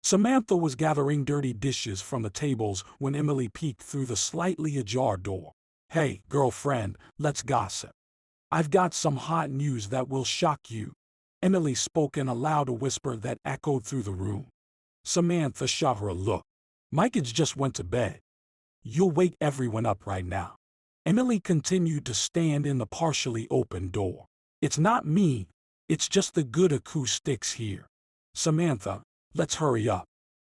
Samantha was gathering dirty dishes from the tables when Emily peeked through the slightly ajar door. "Hey, girlfriend, let's gossip. I've got some hot news that will shock you." Emily spoke in a loud whisper that echoed through the room. Samantha shot her a look. "My kids just went to bed. You'll wake everyone up right now." Emily continued to stand in the partially open door. "It's not me, it's just the good acoustics here." "Samantha, let's hurry up.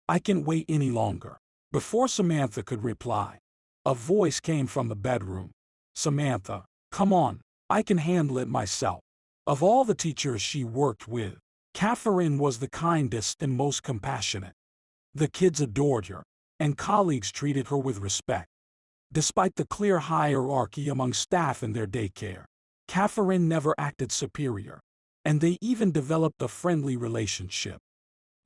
I can't wait any longer." Before Samantha could reply, a voice came from the bedroom. "Samantha, come on, I can handle it myself." Of all the teachers she worked with, Catherine was the kindest and most compassionate. The kids adored her, and colleagues treated her with respect. Despite the clear hierarchy among staff in their daycare, Catherine never acted superior, and they even developed a friendly relationship.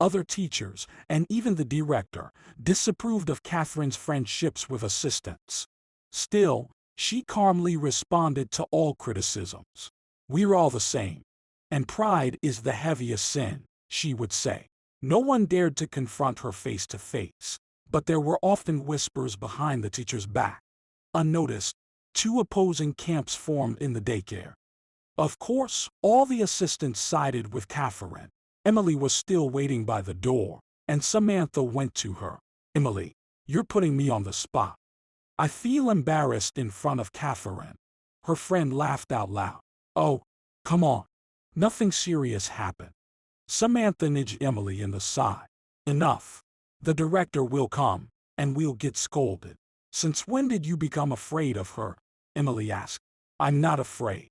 Other teachers, and even the director, disapproved of Catherine's friendships with assistants. Still, she calmly responded to all criticisms. "We're all the same, and pride is the heaviest sin," she would say. No one dared to confront her face to face, but there were often whispers behind the teacher's back. Unnoticed, two opposing camps formed in the daycare. Of course, all the assistants sided with Catherine. Emily was still waiting by the door, and Samantha went to her. "Emily, you're putting me on the spot. I feel embarrassed in front of Catherine." Her friend laughed out loud. "Oh, come on. Nothing serious happened." Samantha nudged Emily in the side. "Enough. The director will come, and we'll get scolded." "Since when did you become afraid of her?" Emily asked. "I'm not afraid.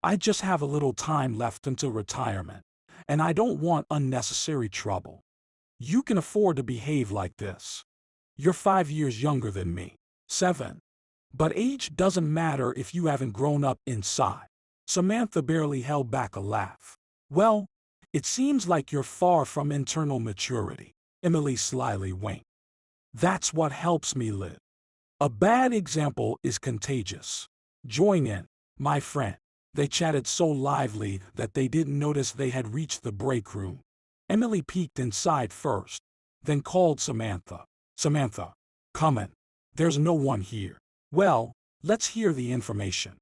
I just have a little time left until retirement, and I don't want unnecessary trouble. You can afford to behave like this. You're 5 years younger than me. 7. But age doesn't matter if you haven't grown up inside." Samantha barely held back a laugh. "Well, it seems like you're far from internal maturity." Emily slyly winked. "That's what helps me live. A bad example is contagious. Join in, my friend." They chatted so lively that they didn't notice they had reached the break room. Emily peeked inside first, then called Samantha. "Samantha, come in. There's no one here." "Well, let's hear the information.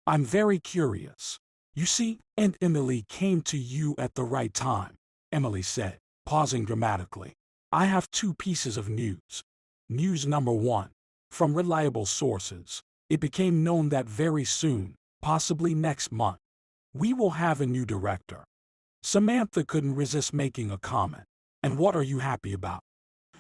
I'm very curious." "You see, Aunt Emily came to you at the right time," Emily said, pausing dramatically. "I have 2 pieces of news. News number 1. From reliable sources, it became known that very soon, possibly next month, we will have a new director." Samantha couldn't resist making a comment. "And what are you happy about?"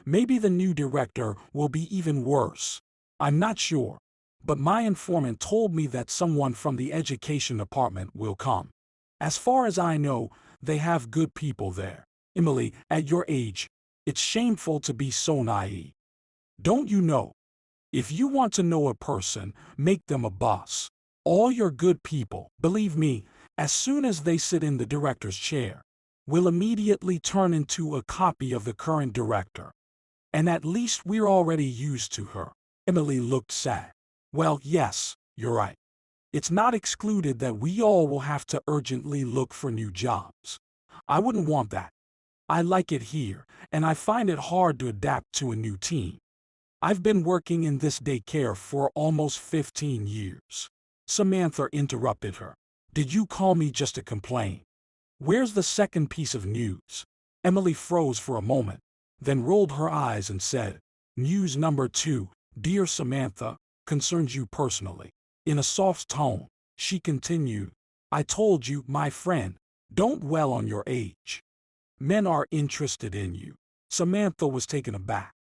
"Maybe the new director will be even worse. I'm not sure, but my informant told me that someone from the education department will come. As far as I know, they have good people there." "Emily, at your age, it's shameful to be so naive. Don't you know? If you want to know a person, make them a boss. All your good people, believe me, as soon as they sit in the director's chair, will immediately turn into a copy of the current director. And at least we're already used to her." Emily looked sad. "Well, yes, you're right. It's not excluded that we all will have to urgently look for new jobs. I wouldn't want that. I like it here, and I find it hard to adapt to a new team. I've been working in this daycare for almost 15 years. Samantha interrupted her. "Did you call me just to complain? Where's the second piece of news?" Emily froze for a moment, then rolled her eyes and said, "News number 2, dear Samantha, concerns you personally." In a soft tone, she continued, "I told you, my friend, don't dwell on your age. Men are interested in you." Samantha was taken aback.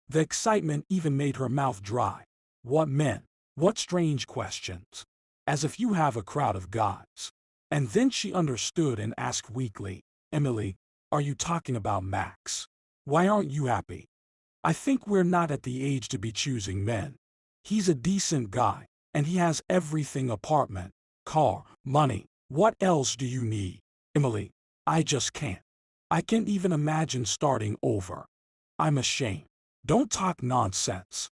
The excitement even made her mouth dry. "What men? What strange questions. As if you have a crowd of guys." And then she understood and asked weakly, "Emily, are you talking about Max? Why aren't you happy?" "I think we're not at the age to be choosing men. He's a decent guy, and he has everything: apartment, car, money. What else do you need?" "Emily, I just can't. I can't even imagine starting over. I'm ashamed." "Don't talk nonsense.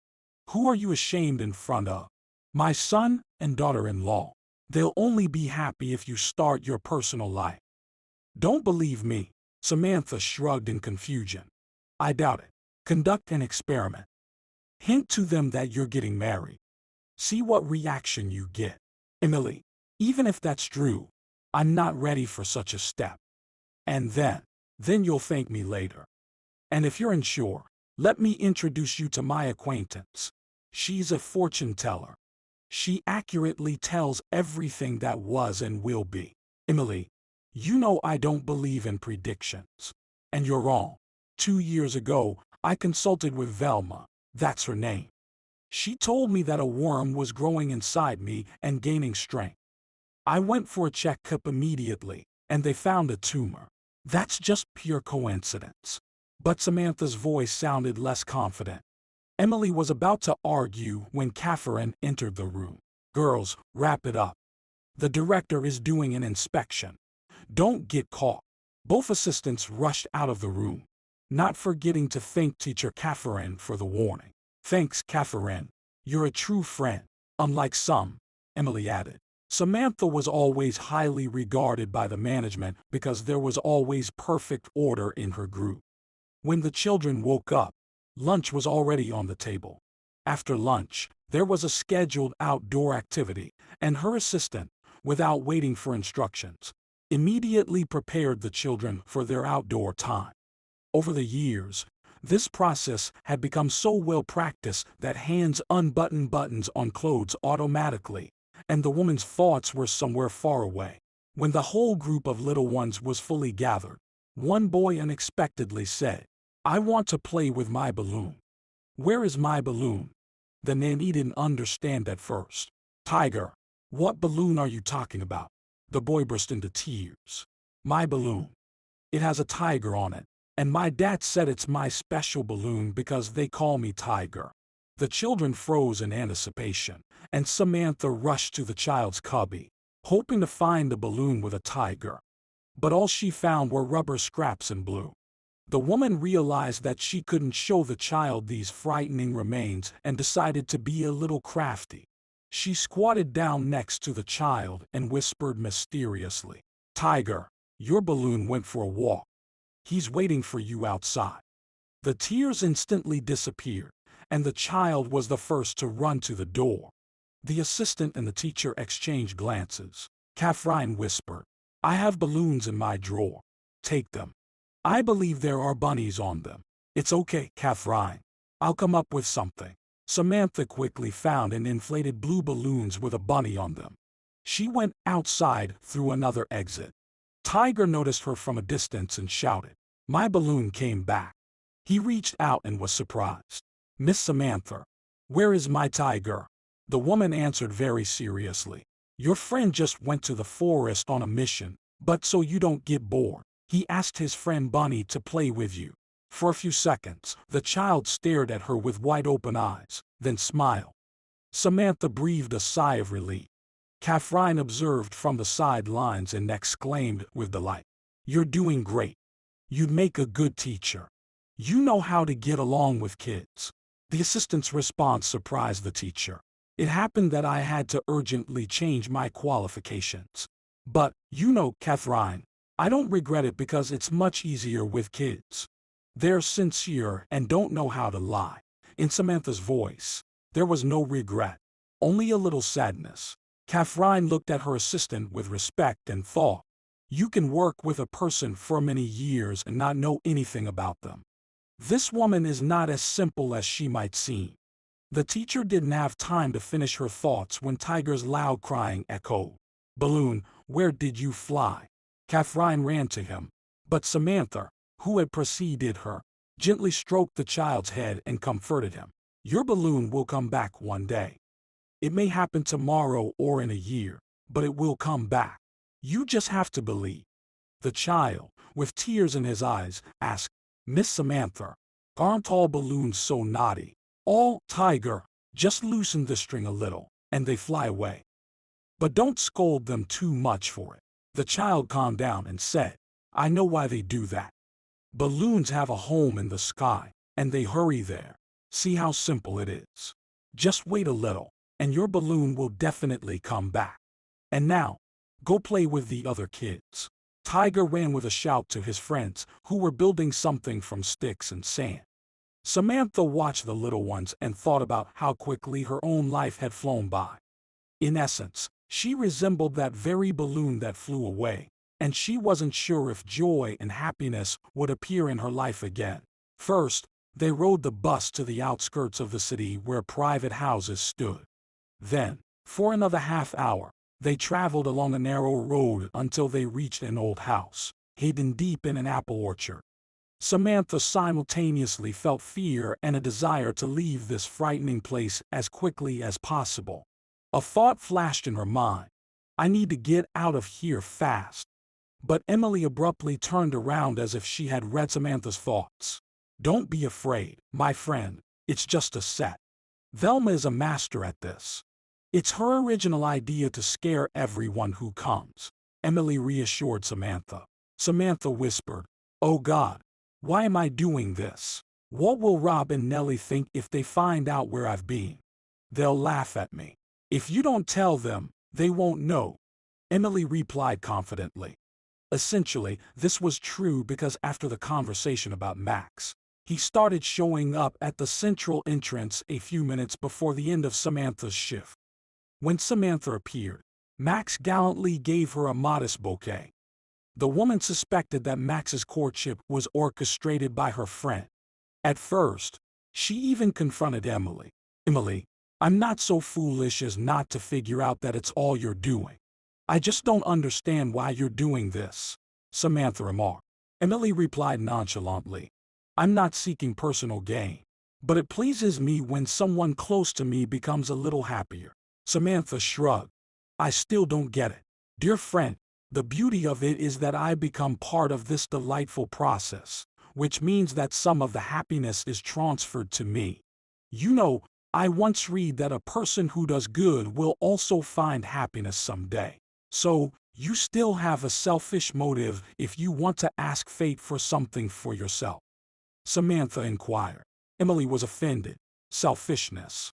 Who are you ashamed in front of?" "My son and daughter-in-law. They'll only be happy if you start your personal life." "Don't believe me." Samantha shrugged in confusion. I doubt it. Conduct an experiment. Hint to them that you're getting married. See what reaction you get. Emily, even if that's true, I'm not ready for such a step. And then you'll thank me later. And if you're unsure, let me introduce you to my acquaintance. She's a fortune teller. She accurately tells everything that was and will be. Emily, you know I don't believe in predictions. And you're wrong. 2 years ago, I consulted with Velma. That's her name. She told me that a worm was growing inside me and gaining strength. I went for a checkup immediately, and they found a tumor. That's just pure coincidence. But Samantha's voice sounded less confident. Emily was about to argue when Catherine entered the room. Girls, wrap it up. The director is doing an inspection. Don't get caught. Both assistants rushed out of the room, not forgetting to thank teacher Catherine for the warning. Thanks, Catherine. You're a true friend, unlike some, Emily added. Samantha was always highly regarded by the management because there was always perfect order in her group. When the children woke up, lunch was already on the table. After lunch, there was a scheduled outdoor activity, and her assistant, without waiting for instructions, immediately prepared the children for their outdoor time. Over the years, this process had become so well practiced that hands unbuttoned buttons on clothes automatically, and the woman's thoughts were somewhere far away. When the whole group of little ones was fully gathered, one boy unexpectedly said, "I want to play with my balloon." "Where is my balloon?" The nanny didn't understand at first. "Tiger, what balloon are you talking about?" The boy burst into tears. "My balloon. It has a tiger on it, and my dad said it's my special balloon because they call me Tiger." The children froze in anticipation, and Samantha rushed to the child's cubby, hoping to find a balloon with a tiger. But all she found were rubber scraps and blue. The woman realized that she couldn't show the child these frightening remains and decided to be a little crafty. She squatted down next to the child and whispered mysteriously, "Tiger, your balloon went for a walk. He's waiting for you outside." The tears instantly disappeared, and the child was the first to run to the door. The assistant and the teacher exchanged glances. Catherine whispered, "I have balloons in my drawer. Take them. I believe there are bunnies on them." "It's okay, Catherine. I'll come up with something." Samantha quickly found an inflated blue balloons with a bunny on them. She went outside through another exit. Tiger noticed her from a distance and shouted, "My balloon came back." He reached out and was surprised. "Miss Samantha, where is my tiger?" The woman answered very seriously, "Your friend just went to the forest on a mission, but so you don't get bored, he asked his friend Bunny to play with you." For a few seconds, the child stared at her with wide-open eyes, then smiled. Samantha breathed a sigh of relief. Catherine observed from the sidelines and exclaimed with delight, "You're doing great. You'd make a good teacher. You know how to get along with kids." The assistant's response surprised the teacher. "It happened that I had to urgently change my qualifications. But, Catherine, I don't regret it because it's much easier with kids. They're sincere and don't know how to lie." In Samantha's voice, there was no regret, only a little sadness. Catherine looked at her assistant with respect and thought, "You can work with a person for many years and not know anything about them. This woman is not as simple as she might seem." The teacher didn't have time to finish her thoughts when Tiger's loud crying echoed. "Balloon, where did you fly?" Catherine ran to him, but Samantha, who had preceded her, gently stroked the child's head and comforted him. "Your balloon will come back one day. It may happen tomorrow or in a year, but it will come back. You just have to believe." The child, with tears in his eyes, asked, "Miss Samantha, aren't all balloons so naughty?" "All, Tiger. Just loosen the string a little, and they fly away. But don't scold them too much for it." The child calmed down and said, "I know why they do that. Balloons have a home in the sky, and they hurry there. See how simple it is. Just wait a little, and your balloon will definitely come back. And now, go play with the other kids." Tiger ran with a shout to his friends, who were building something from sticks and sand. Samantha watched the little ones and thought about how quickly her own life had flown by. In essence, she resembled that very balloon that flew away, and she wasn't sure if joy and happiness would appear in her life again. First, they rode the bus to the outskirts of the city where private houses stood. Then, for another half hour, they traveled along a narrow road until they reached an old house, hidden deep in an apple orchard. Samantha simultaneously felt fear and a desire to leave this frightening place as quickly as possible. A thought flashed in her mind. I need to get out of here fast. But Emily abruptly turned around as if she had read Samantha's thoughts. Don't be afraid, my friend, it's just a set. Velma is a master at this. It's her original idea to scare everyone who comes. Emily reassured Samantha. Samantha whispered, Oh God, why am I doing this? What will Rob and Nellie think if they find out where I've been? They'll laugh at me. If you don't tell them, they won't know. Emily replied confidently. Essentially, this was true because after the conversation about Max, he started showing up at the central entrance a few minutes before the end of Samantha's shift. When Samantha appeared, Max gallantly gave her a modest bouquet. The woman suspected that Max's courtship was orchestrated by her friend. At first, she even confronted Emily. Emily, I'm not so foolish as not to figure out that it's all you're doing. I just don't understand why you're doing this, Samantha remarked. Emily replied nonchalantly. I'm not seeking personal gain, but it pleases me when someone close to me becomes a little happier. Samantha shrugged. I still don't get it. Dear friend, the beauty of it is that I become part of this delightful process, which means that some of the happiness is transferred to me. You know, I once read that a person who does good will also find happiness someday. So, you still have a selfish motive if you want to ask fate for something for yourself. Samantha inquired. Emily was offended. Selfishness.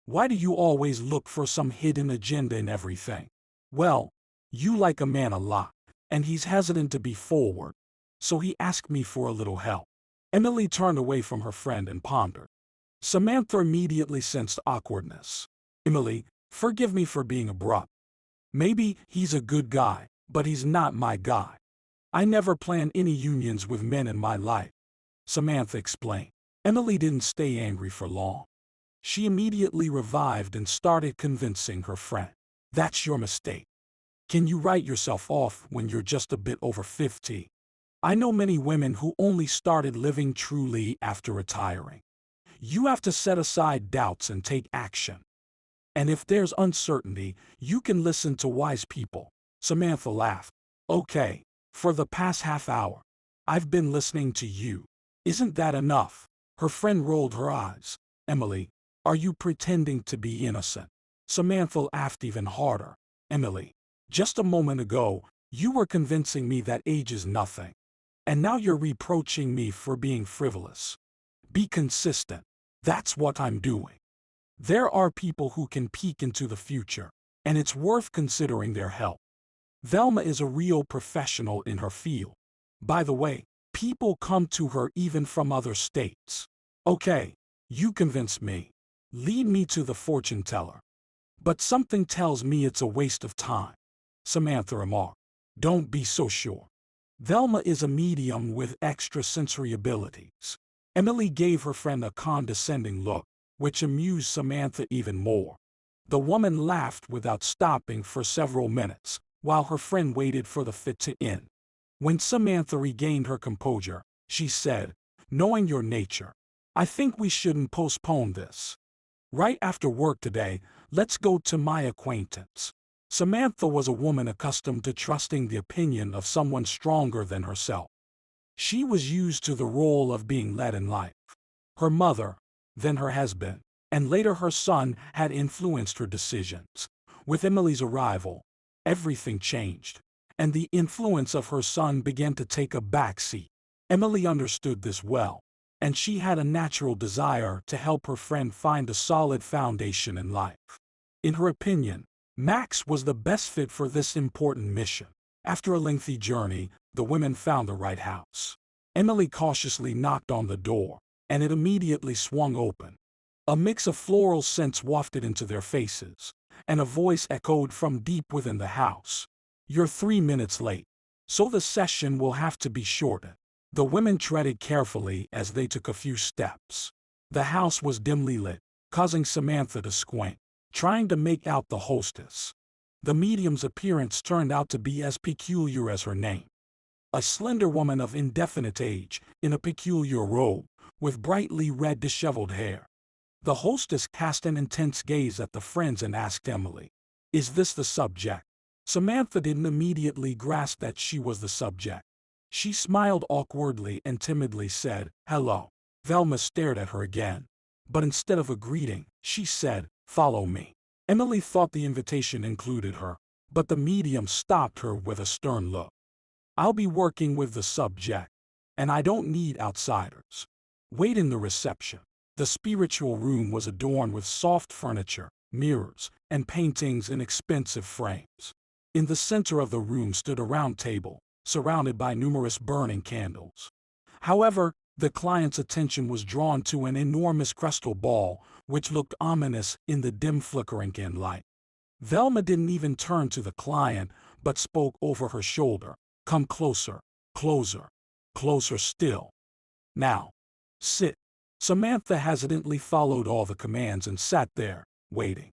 Why do you always look for some hidden agenda in everything? Well, you like a man a lot, and he's hesitant to be forward, so he asked me for a little help. Emily turned away from her friend and pondered. Samantha immediately sensed awkwardness. Emily, forgive me for being abrupt. Maybe he's a good guy, but he's not my guy. I never planned any unions with men in my life, Samantha explained. Emily didn't stay angry for long. She immediately revived and started convincing her friend. That's your mistake. Can you write yourself off when you're just a bit over 50? I know many women who only started living truly after retiring. You have to set aside doubts and take action. And if there's uncertainty, you can listen to wise people. Samantha laughed. Okay, for the past half hour, I've been listening to you. Isn't that enough? Her friend rolled her eyes. Emily, are you pretending to be innocent? Samantha laughed even harder. Emily, just a moment ago, you were convincing me that age is nothing. And now you're reproaching me for being frivolous. Be consistent. That's what I'm doing. There are people who can peek into the future, and it's worth considering their help. Velma is a real professional in her field. By the way, people come to her even from other states. Okay, you convinced me. Lead me to the fortune teller. But something tells me it's a waste of time, Samantha remarked. Don't be so sure. Velma is a medium with extrasensory abilities. Emily gave her friend a condescending look, which amused Samantha even more. The woman laughed without stopping for several minutes, while her friend waited for the fit to end. When Samantha regained her composure, she said, knowing your nature, I think we shouldn't postpone this. Right after work today, let's go to my acquaintance. Samantha was a woman accustomed to trusting the opinion of someone stronger than herself. She was used to the role of being led in life. Her mother, then her husband, and later her son had influenced her decisions. With Emily's arrival, everything changed, and the influence of her son began to take a back seat. Emily understood this well, and she had a natural desire to help her friend find a solid foundation in life. In her opinion, Max was the best fit for this important mission. After a lengthy journey, the women found the right house. Emily cautiously knocked on the door, and it immediately swung open. A mix of floral scents wafted into their faces, and a voice echoed from deep within the house. "You're 3 minutes late, so the session will have to be shortened." The women treaded carefully as they took a few steps. The house was dimly lit, causing Samantha to squint, trying to make out the hostess. The medium's appearance turned out to be as peculiar as her name. A slender woman of indefinite age, in a peculiar robe, with brightly red disheveled hair. The hostess cast an intense gaze at the friends and asked Emily, "Is this the subject?" Samantha didn't immediately grasp that she was the subject. She smiled awkwardly and timidly said, "Hello." Velma stared at her again. But instead of a greeting, she said, "Follow me." Emily thought the invitation included her, but the medium stopped her with a stern look. "I'll be working with the subject, and I don't need outsiders. Wait in the reception." The spiritual room was adorned with soft furniture, mirrors, and paintings in expensive frames. In the center of the room stood a round table, surrounded by numerous burning candles. However, the client's attention was drawn to an enormous crystal ball, which looked ominous in the dim flickering candlelight. Velma didn't even turn to the client, but spoke over her shoulder, "Come closer, closer, closer still. Now, sit." Samantha hesitantly followed all the commands and sat there, waiting.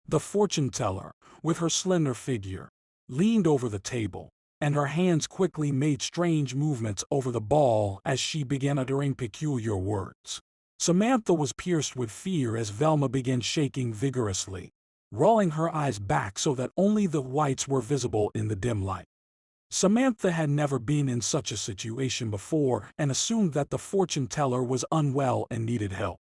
The fortune teller, with her slender figure, leaned over the table, and her hands quickly made strange movements over the ball as she began uttering peculiar words. Samantha was pierced with fear as Velma began shaking vigorously, rolling her eyes back so that only the whites were visible in the dim light. Samantha had never been in such a situation before and assumed that the fortune teller was unwell and needed help.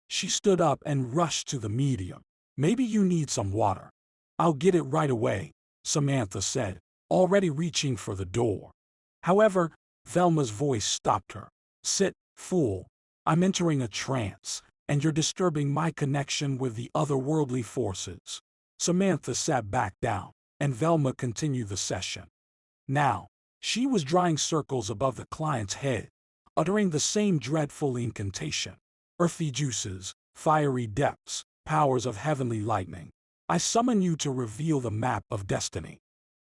She stood up and rushed to the medium. "Maybe you need some water." "I'll get it right away," Samantha said, already reaching for the door. However, Velma's voice stopped her. "Sit, fool. I'm entering a trance, and you're disturbing my connection with the otherworldly forces." Samantha sat back down, and Velma continued the session. Now, she was drawing circles above the client's head, uttering the same dreadful incantation. "Earthy juices, fiery depths, powers of heavenly lightning. I summon you to reveal the map of destiny.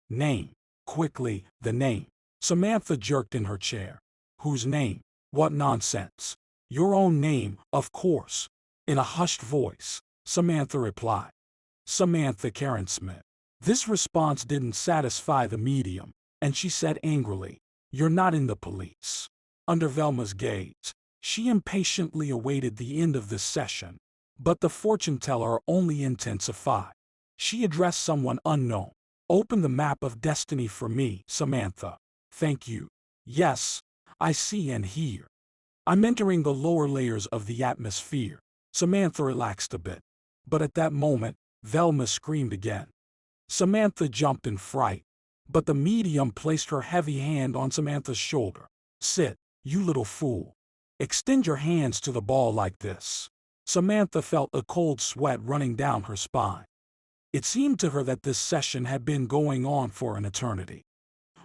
Name, quickly, the name." Samantha jerked in her chair. "Whose name? What nonsense." "Your own name, of course." In a hushed voice, Samantha replied. "Samantha Karen Smith." This response didn't satisfy the medium, and she said angrily, "You're not in the police." Under Velma's gaze, she impatiently awaited the end of this session, but the fortune teller only intensified. She addressed someone unknown. "Open the map of destiny for me, Samantha." "Thank you. Yes, I see and hear. I'm entering the lower layers of the atmosphere." Samantha relaxed a bit, but at that moment, Velma screamed again. Samantha jumped in fright, but the medium placed her heavy hand on Samantha's shoulder. "Sit, you little fool. Extend your hands to the ball like this." Samantha felt a cold sweat running down her spine. It seemed to her that this session had been going on for an eternity.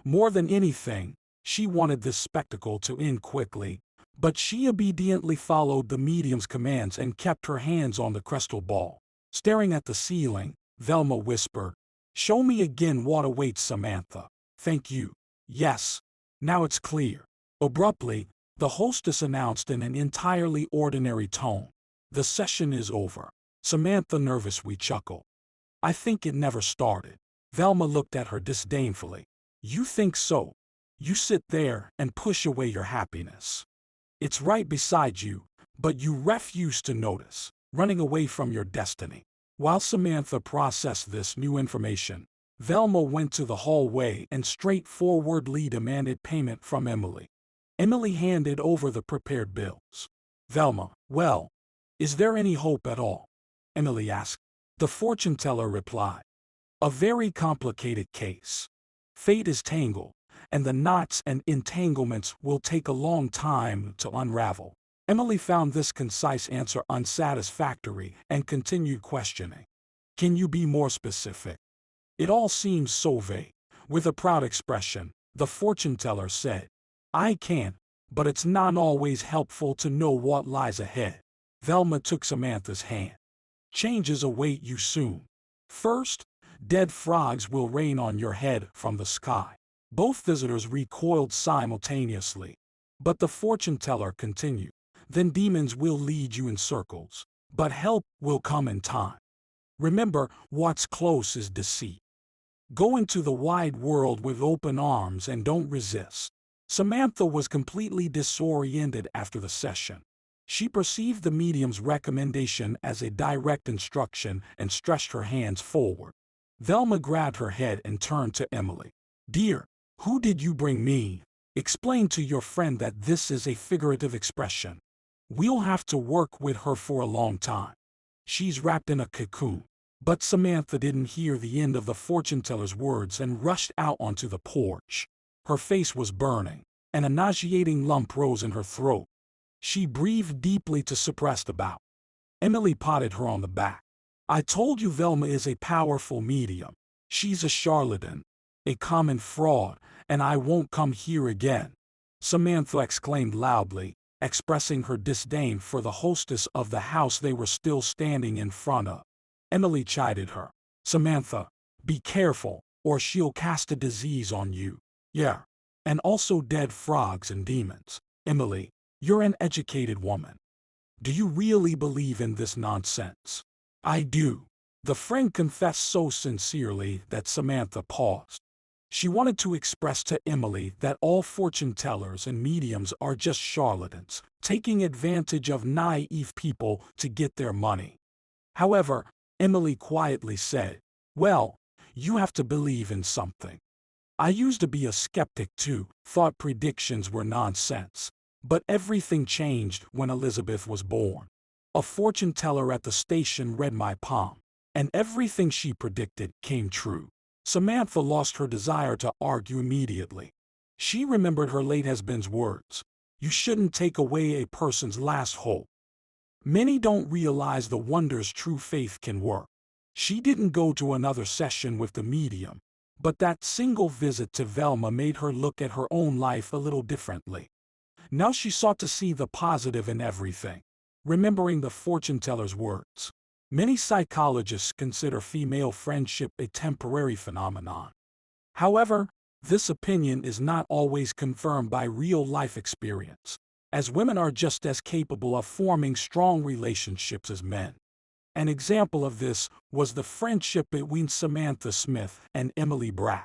More than anything, she wanted this spectacle to end quickly, but she obediently followed the medium's commands and kept her hands on the crystal ball. Staring at the ceiling, Velma whispered, "Show me again what awaits, Samantha." "Thank you. Yes, now it's clear." Abruptly, the hostess announced in an entirely ordinary tone, "The session is over." Samantha nervously chuckled. "I think it never started." Velma looked at her disdainfully. "You think so? You sit there and push away your happiness. It's right beside you, but you refuse to notice, running away from your destiny." While Samantha processed this new information, Velma went to the hallway and straightforwardly demanded payment from Emily. Emily handed over the prepared bills. "Velma, well, is there any hope at all?" Emily asked. The fortune teller replied, "A very complicated case. Fate is tangled, and the knots and entanglements will take a long time to unravel." Emily found this concise answer unsatisfactory and continued questioning. "Can you be more specific? It all seems so vague." With a proud expression, the fortune teller said, I can't, but it's not always helpful to know what lies ahead. Velma took Samantha's hand. Changes await you soon. First, dead frogs will rain on your head from the sky. Both visitors recoiled simultaneously. But the fortune teller continued. Then demons will lead you in circles. But help will come in time. Remember, what's close is deceit. Go into the wide world with open arms and don't resist. Samantha was completely disoriented after the session. She perceived the medium's recommendation as a direct instruction and stretched her hands forward. Velma grabbed her head and turned to Emily. Dear, who did you bring me? Explain to your friend that this is a figurative expression. We'll have to work with her for a long time. She's wrapped in a cocoon. But Samantha didn't hear the end of the fortune teller's words and rushed out onto the porch. Her face was burning, and a nauseating lump rose in her throat. She breathed deeply to suppress the bout. Emily patted her on the back. I told you Velma is a powerful medium. She's a charlatan, a common fraud, and I won't come here again. Samantha exclaimed loudly, expressing her disdain for the hostess of the house they were still standing in front of. Emily chided her. Samantha, be careful, or she'll cast a disease on you. Yeah. And also dead frogs and demons. Emily, you're an educated woman. Do you really believe in this nonsense? I do. The friend confessed so sincerely that Samantha paused. She wanted to express to Emily that all fortune tellers and mediums are just charlatans, taking advantage of naive people to get their money. However, Emily quietly said, well, you have to believe in something. I used to be a skeptic too, thought predictions were nonsense. But everything changed when Elizabeth was born. A fortune teller at the station read my palm, and everything she predicted came true. Samantha lost her desire to argue immediately. She remembered her late husband's words. You shouldn't take away a person's last hope. Many don't realize the wonders true faith can work. She didn't go to another session with the medium, but that single visit to Velma made her look at her own life a little differently. Now she sought to see the positive in everything, remembering the fortune teller's words. Many psychologists consider female friendship a temporary phenomenon. However, this opinion is not always confirmed by real-life experience, as women are just as capable of forming strong relationships as men. An example of this was the friendship between Samantha Smith and Emily Bratt.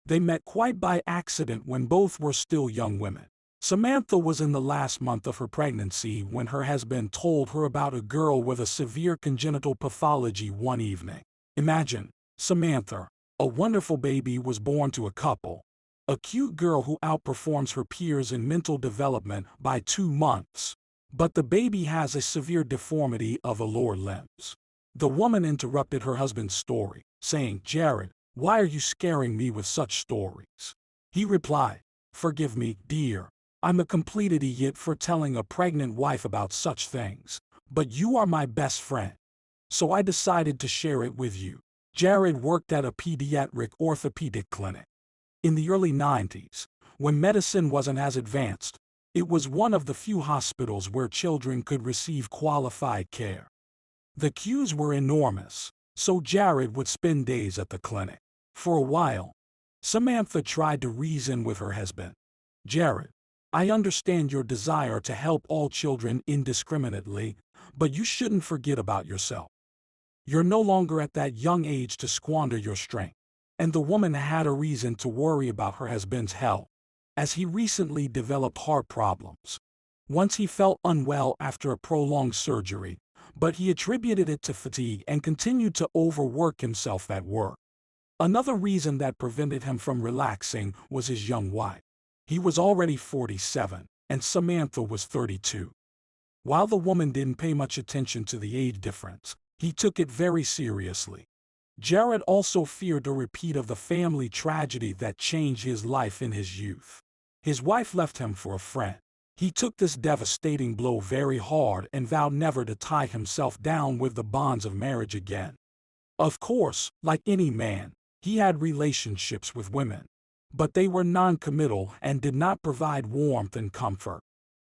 They met quite by accident when both were still young women. Samantha was in the last month of her pregnancy when her husband told her about a girl with a severe congenital pathology one evening. Imagine, Samantha, a wonderful baby was born to a couple. A cute girl who outperforms her peers in mental development by 2 months. But the baby has a severe deformity of the lower limbs. The woman interrupted her husband's story, saying, Jared, why are you scaring me with such stories? He replied, forgive me, dear. I'm a complete idiot for telling a pregnant wife about such things, but you are my best friend. So I decided to share it with you. Jared worked at a pediatric orthopedic clinic. In the early 90s, when medicine wasn't as advanced, it was one of the few hospitals where children could receive qualified care. The queues were enormous, so Jared would spend days at the clinic. For a while, Samantha tried to reason with her husband. Jared, I understand your desire to help all children indiscriminately, but you shouldn't forget about yourself. You're no longer at that young age to squander your strength. And the woman had a reason to worry about her husband's health, as he recently developed heart problems. Once he felt unwell after a prolonged surgery, but he attributed it to fatigue and continued to overwork himself at work. Another reason that prevented him from relaxing was his young wife. He was already 47, and Samantha was 32. While the woman didn't pay much attention to the age difference, he took it very seriously. Jared also feared a repeat of the family tragedy that changed his life in his youth. His wife left him for a friend. He took this devastating blow very hard and vowed never to tie himself down with the bonds of marriage again. Of course, like any man, He had relationships with women, but they were non-committal and did not provide warmth and comfort.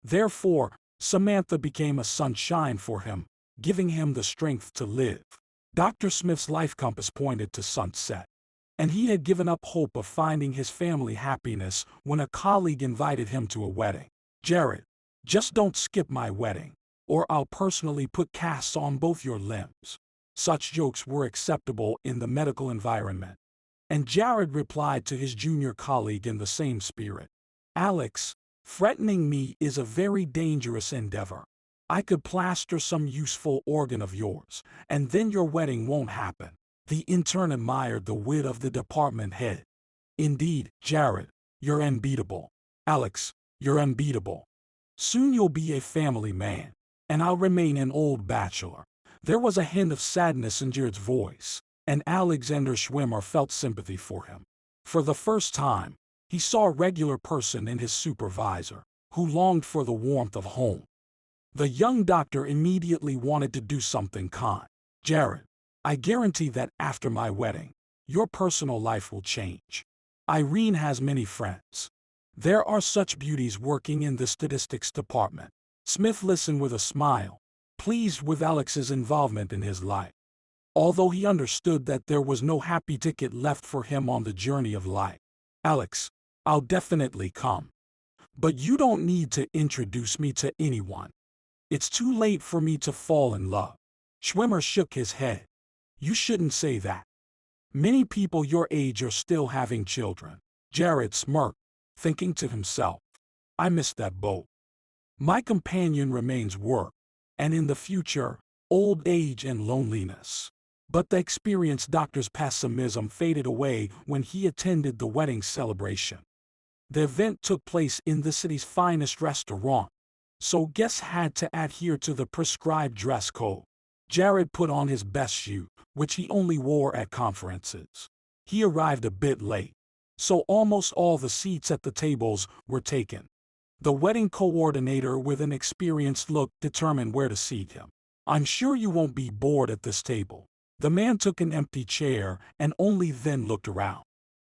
Therefore, Samantha became a sunshine for him, giving him the strength to live. Dr. Smith's life compass pointed to sunset, and he had given up hope of finding his family happiness when a colleague invited him to a wedding. "Jared, just don't skip my wedding, or I'll personally put casts on both your limbs." Such jokes were acceptable in the medical environment, and Jared replied to his junior colleague in the same spirit. "Alex, threatening me is a very dangerous endeavor. I could plaster some useful organ of yours, and then your wedding won't happen." The intern admired the wit of the department head. "Indeed, Jared, you're unbeatable. Alex, you're unbeatable. Soon you'll be a family man, and I'll remain an old bachelor." There was a hint of sadness in Jared's voice, and Alexander Schwimmer felt sympathy for him. For the first time, he saw a regular person in his supervisor, who longed for the warmth of home. The young doctor immediately wanted to do something kind. "Jared, I guarantee that after my wedding, your personal life will change. Irene has many friends. There are such beauties working in the statistics department." Smith listened with a smile, pleased with Alex's involvement in his life, although he understood that there was no happy ticket left for him on the journey of life. "Alex, I'll definitely come. But you don't need to introduce me to anyone. It's too late for me to fall in love." Schwimmer shook his head. "You shouldn't say that. Many people your age are still having children." Jared smirked, thinking to himself, "I missed that boat. My companion remains work, and in the future, old age and loneliness." But the experienced doctor's pessimism faded away when he attended the wedding celebration. The event took place in the city's finest restaurant, so guests had to adhere to the prescribed dress code. Jared put on his best suit, which he only wore at conferences. He arrived a bit late, so almost all the seats at the tables were taken. The wedding coordinator with an experienced look determined where to seat him. "I'm sure you won't be bored at this table." The man took an empty chair and only then looked around.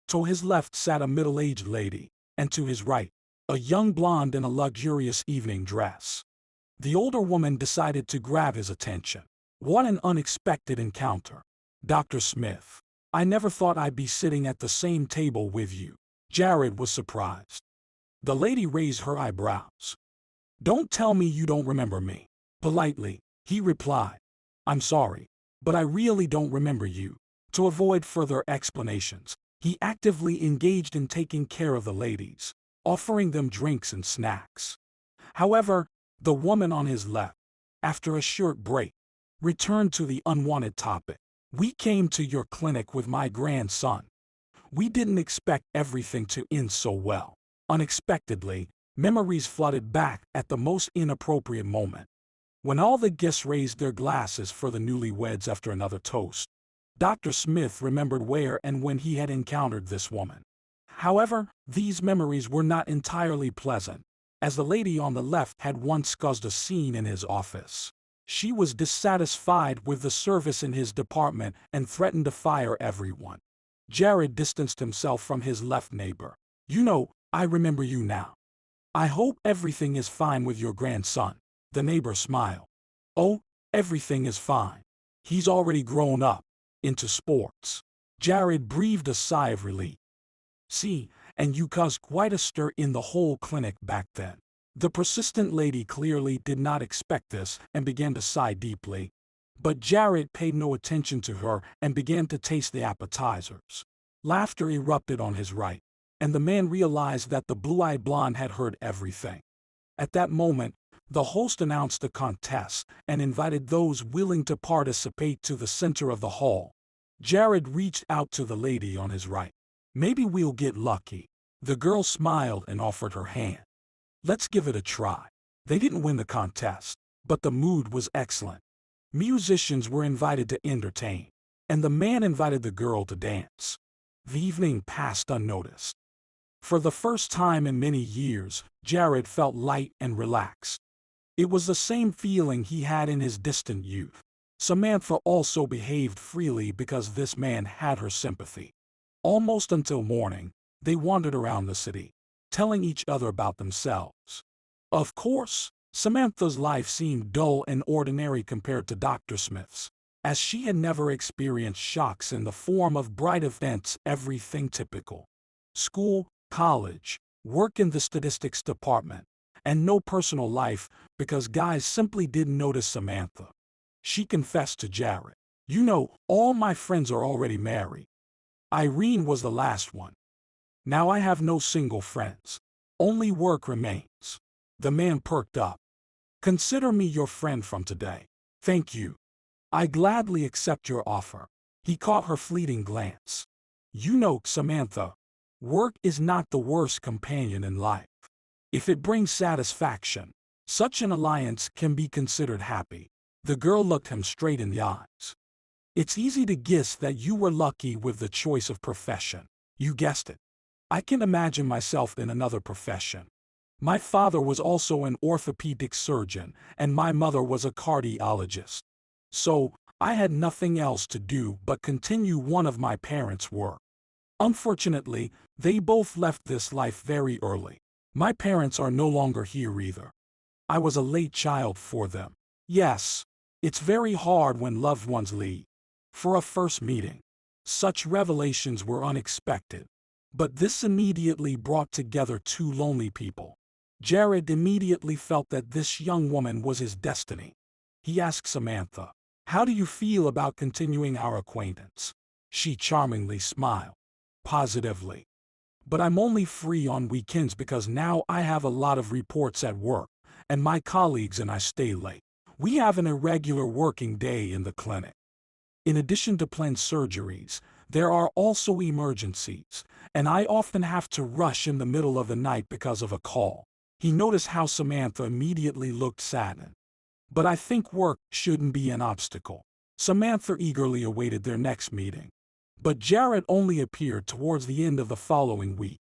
To his left sat a middle-aged lady, and to his right, a young blonde in a luxurious evening dress. The older woman decided to grab his attention. "What an unexpected encounter. Dr. Smith, I never thought I'd be sitting at the same table with you." Jared was surprised. The lady raised her eyebrows. "Don't tell me you don't remember me." Politely, he replied, "I'm sorry, but I really don't remember you." To avoid further explanations, he actively engaged in taking care of the ladies, offering them drinks and snacks. However, the woman on his left, after a short break, returned to the unwanted topic. "We came to your clinic with my grandson. We didn't expect everything to end so well." Unexpectedly, memories flooded back at the most inappropriate moment. When all the guests raised their glasses for the newlyweds after another toast, Dr. Smith remembered where and when he had encountered this woman. However, these memories were not entirely pleasant, as the lady on the left had once caused a scene in his office. She was dissatisfied with the service in his department and threatened to fire everyone. Jared distanced himself from his left neighbor. "You know, I remember you now. I hope everything is fine with your grandson." The neighbor smiled. "Oh, everything is fine. He's already grown up, into sports." Jared breathed a sigh of relief. "See, and you caused quite a stir in the whole clinic back then." The persistent lady clearly did not expect this and began to sigh deeply. But Jared paid no attention to her and began to taste the appetizers. Laughter erupted on his right, and the man realized that the blue-eyed blonde had heard everything. At that moment, the host announced the contest and invited those willing to participate to the center of the hall. Jared reached out to the lady on his right. "Maybe we'll get lucky." The girl smiled and offered her hand. "Let's give it a try." They didn't win the contest, but the mood was excellent. Musicians were invited to entertain, and the man invited the girl to dance. The evening passed unnoticed. For the first time in many years, Jared felt light and relaxed. It was the same feeling he had in his distant youth. Samantha also behaved freely because this man had her sympathy. Almost until morning, they wandered around the city, telling each other about themselves. Of course, Samantha's life seemed dull and ordinary compared to Dr. Smith's, as she had never experienced shocks in the form of bright events, everything typical. School, college, work in the statistics department, and no personal life because guys simply didn't notice Samantha. She confessed to Jared, "You know, all my friends are already married. Irene was the last one. Now I have no single friends. Only work remains." The man perked up. "Consider me your friend from today." "Thank you. I gladly accept your offer." He caught her fleeting glance. "You know, Samantha, work is not the worst companion in life. If it brings satisfaction, such an alliance can be considered happy." The girl looked him straight in the eyes. "It's easy to guess that you were lucky with the choice of profession. You guessed it. I can imagine myself in another profession. My father was also an orthopedic surgeon, and my mother was a cardiologist. So, I had nothing else to do but continue one of my parents' work. Unfortunately, they both left this life very early. My parents are no longer here either. I was a late child for them. Yes, it's very hard when loved ones leave. For a first meeting, such revelations were unexpected. But this immediately brought together two lonely people. Jared immediately felt that this young woman was his destiny. He asked Samantha, "How do you feel about continuing our acquaintance?" She charmingly smiled. "Positively. But I'm only free on weekends because now I have a lot of reports at work, and my colleagues and I stay late. We have an irregular working day in the clinic. In addition to planned surgeries, there are also emergencies, and I often have to rush in the middle of the night because of a call." He noticed how Samantha immediately looked saddened. "But I think work shouldn't be an obstacle." Samantha eagerly awaited their next meeting. But Jared only appeared towards the end of the following week.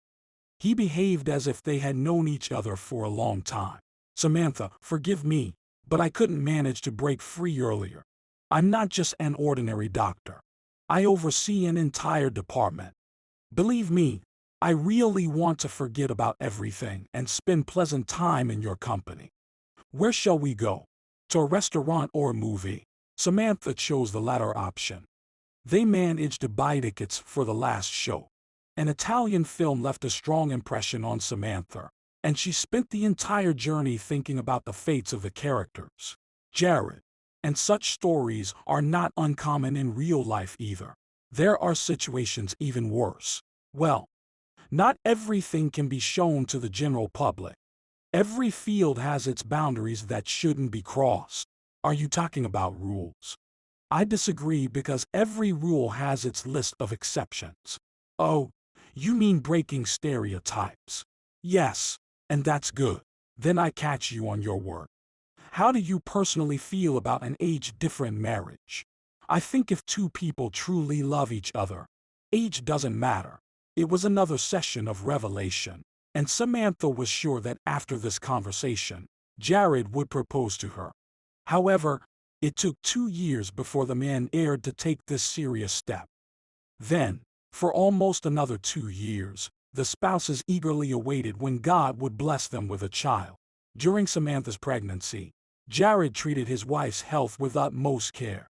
He behaved as if they had known each other for a long time. "Samantha, forgive me, but I couldn't manage to break free earlier. I'm not just an ordinary doctor. I oversee an entire department. Believe me, I really want to forget about everything and spend pleasant time in your company. Where shall we go? To a restaurant or a movie?" Samantha chose the latter option. They managed to buy tickets for the last show. An Italian film left a strong impression on Samantha, and she spent the entire journey thinking about the fates of the characters. Jared. And such stories are not uncommon in real life either. There are situations even worse. Well, not everything can be shown to the general public. Every field has its boundaries that shouldn't be crossed. Are you talking about rules? I disagree because every rule has its list of exceptions. Oh, you mean breaking stereotypes? Yes, and that's good. Then I catch you on your word. How do you personally feel about an age-different marriage? I think if two people truly love each other, age doesn't matter. It was another session of revelation, and Samantha was sure that after this conversation, Jared would propose to her. However, it took 2 years before the man dared to take this serious step. Then, for almost another 2 years, the spouses eagerly awaited when God would bless them with a child. During Samantha's pregnancy, Jared treated his wife's health with utmost care.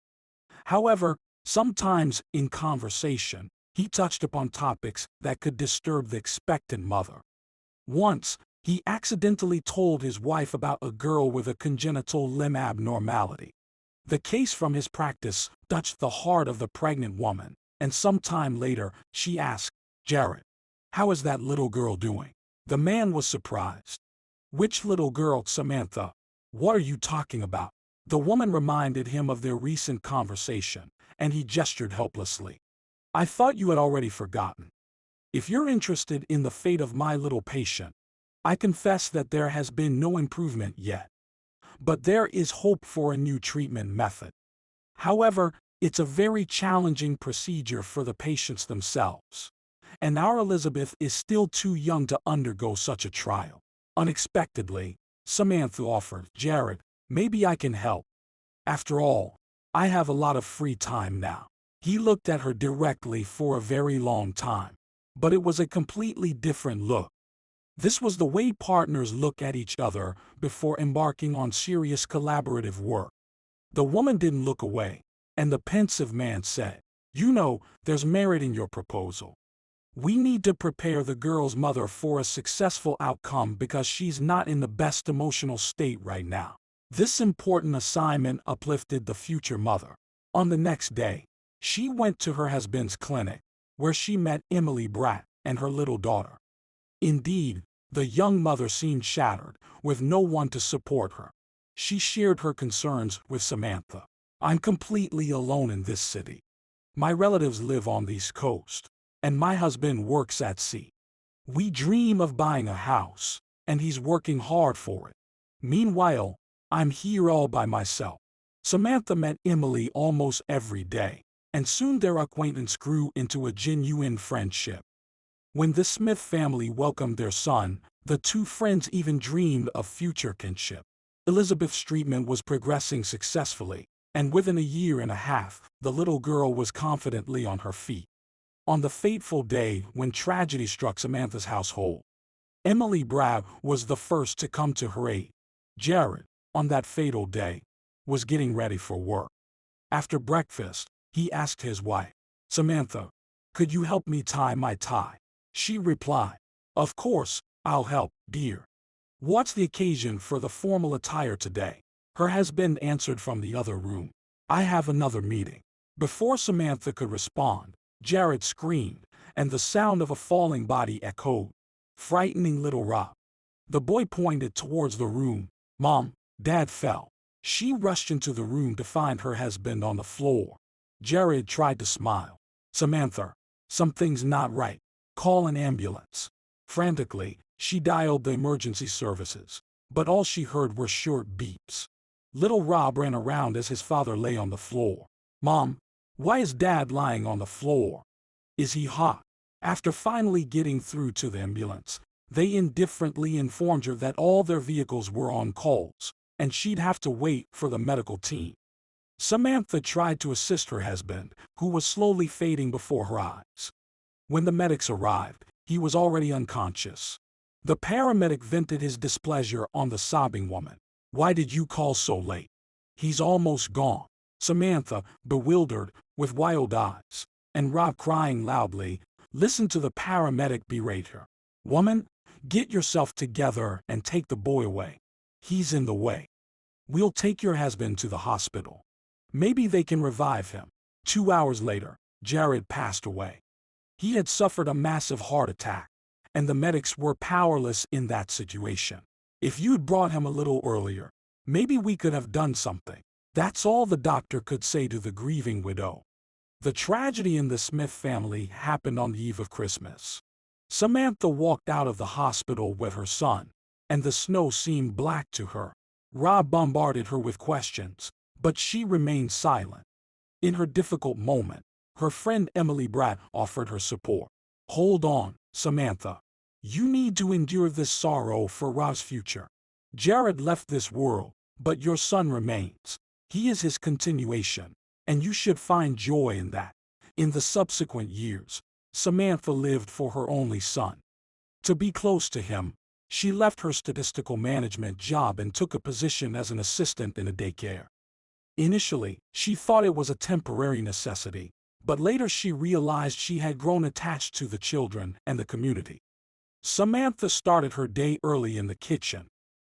However, sometimes in conversation, he touched upon topics that could disturb the expectant mother. Once, he accidentally told his wife about a girl with a congenital limb abnormality. The case from his practice touched the heart of the pregnant woman, and some time later, she asked, "Jared, how is that little girl doing?" The man was surprised. "Which little girl, Samantha? What are you talking about?" The woman reminded him of their recent conversation, and he gestured helplessly. "I thought you had already forgotten. If you're interested in the fate of my little patient, I confess that there has been no improvement yet. But there is hope for a new treatment method. However, it's a very challenging procedure for the patients themselves. And our Elizabeth is still too young to undergo such a trial." Unexpectedly, Samantha offered, "Jared, maybe I can help. After all, I have a lot of free time now." He looked at her directly for a very long time. But it was a completely different look. This was the way partners look at each other before embarking on serious collaborative work. The woman didn't look away, and the pensive man said, "You know, there's merit in your proposal. We need to prepare the girl's mother for a successful outcome because she's not in the best emotional state right now." This important assignment uplifted the future mother. On the next day, she went to her husband's clinic, where she met Emily Bratt and her little daughter. Indeed, the young mother seemed shattered, with no one to support her. She shared her concerns with Samantha. "I'm completely alone in this city. My relatives live on the East Coast, and my husband works at sea. We dream of buying a house, and he's working hard for it. Meanwhile, I'm here all by myself." Samantha met Emily almost every day, and soon their acquaintance grew into a genuine friendship. When the Smith family welcomed their son, the two friends even dreamed of future kinship. Elizabeth's treatment was progressing successfully, and within a year and a half, the little girl was confidently on her feet. On the fateful day when tragedy struck Samantha's household, Emily Bratt was the first to come to her aid. Jared, on that fatal day, was getting ready for work. After breakfast, he asked his wife, "Samantha, could you help me tie my tie?" She replied, "Of course, I'll help, dear. What's the occasion for the formal attire today?" Her husband answered from the other room, "I have another meeting." Before Samantha could respond, Jared screamed, and the sound of a falling body echoed, frightening little Rob. The boy pointed towards the room. "Mom, Dad fell." She rushed into the room to find her husband on the floor. Jared tried to smile. "Samantha, something's not right. Call an ambulance." Frantically, she dialed the emergency services, but all she heard were short beeps. Little Rob ran around as his father lay on the floor. "Mom, why is Dad lying on the floor? Is he hot?" After finally getting through to the ambulance, they indifferently informed her that all their vehicles were on calls, and she'd have to wait for the medical team. Samantha tried to assist her husband, who was slowly fading before her eyes. When the medics arrived, he was already unconscious. The paramedic vented his displeasure on the sobbing woman. "Why did you call so late? He's almost gone." Samantha, bewildered, with wild eyes, and Rob crying loudly, listened to the paramedic berate her. "Woman, get yourself together and take the boy away. He's in the way. We'll take your husband to the hospital. Maybe they can revive him." 2 hours later, Jared passed away. He had suffered a massive heart attack, and the medics were powerless in that situation. "If you'd brought him a little earlier, maybe we could have done something." That's all the doctor could say to the grieving widow. The tragedy in the Smith family happened on the eve of Christmas. Samantha walked out of the hospital with her son, and the snow seemed black to her. Rob bombarded her with questions, but she remained silent. In her difficult moment, her friend Emily Bratt offered her support. "Hold on, Samantha. You need to endure this sorrow for Rob's future. Jared left this world, but your son remains. He is his continuation, and you should find joy in that." In the subsequent years, Samantha lived for her only son. To be close to him, she left her statistical management job and took a position as an assistant in a daycare. Initially, she thought it was a temporary necessity, but later she realized she had grown attached to the children and the community. Samantha started her day early in the kitchen.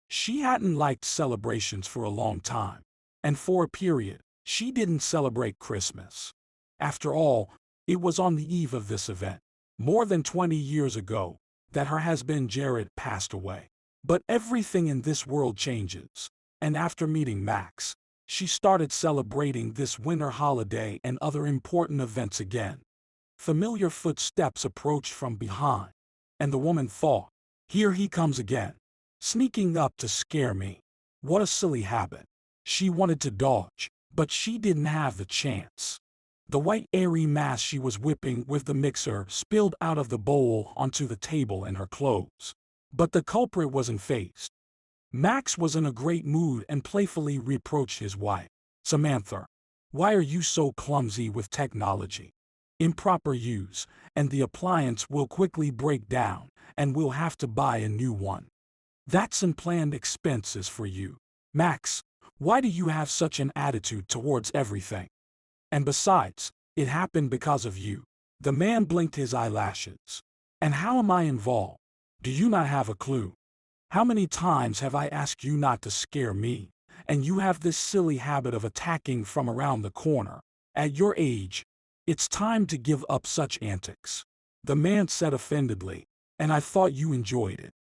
She hadn't liked celebrations for a long time, and for a period, she didn't celebrate Christmas. After all, it was on the eve of this event, more than 20 years ago, that her husband Jared passed away. But everything in this world changes, and after meeting Max, she started celebrating this winter holiday and other important events again. Familiar footsteps approached from behind, and the woman thought, "Here he comes again, sneaking up to scare me." What a silly habit. She wanted to dodge, but she didn't have the chance. The white airy mass she was whipping with the mixer spilled out of the bowl onto the table and her clothes. But the culprit wasn't fazed. Max was in a great mood and playfully reproached his wife. "Samantha, Why are you so clumsy with technology? Improper use, and the appliance will quickly break down, and we'll have to buy a new one. That's unplanned expenses for you. Max, why do you have such an attitude towards everything? And besides, it happened because of you. The man blinked his eyelashes. And how am I involved? Do you not have a clue? How many times have I asked you not to scare me? And you have this silly habit of attacking from around the corner. At your age, it's time to give up such antics. The man said offendedly, and I thought you enjoyed it.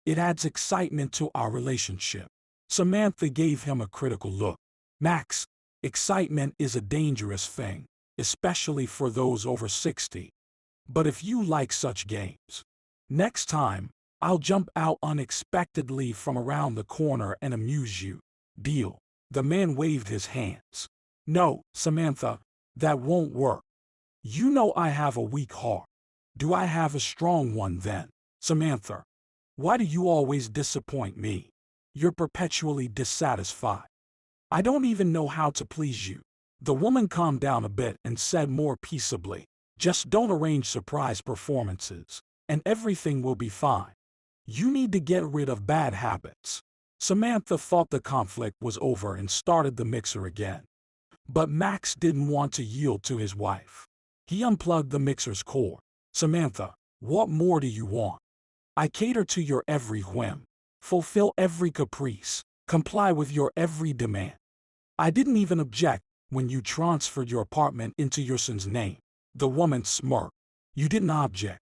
It adds excitement to our relationship. Samantha gave him a critical look. Max, excitement is a dangerous thing, especially for those over 60. But if you like such games, next time, I'll jump out unexpectedly from around the corner and amuse you. Deal. The man waved his hands. No, Samantha, that won't work. You know I have a weak heart. Do I have a strong one then? Samantha, why do you always disappoint me? You're perpetually dissatisfied. I don't even know how to please you. The woman calmed down a bit and said more peaceably, just don't arrange surprise performances, and everything will be fine. You need to get rid of bad habits. Samantha thought the conflict was over and started the mixer again. But Max didn't want to yield to his wife. He unplugged the mixer's cord. Samantha, what more do you want? I cater to your every whim, fulfill every caprice, comply with your every demand. I didn't even object when you transferred your apartment into your son's name. The woman smirked. You didn't object.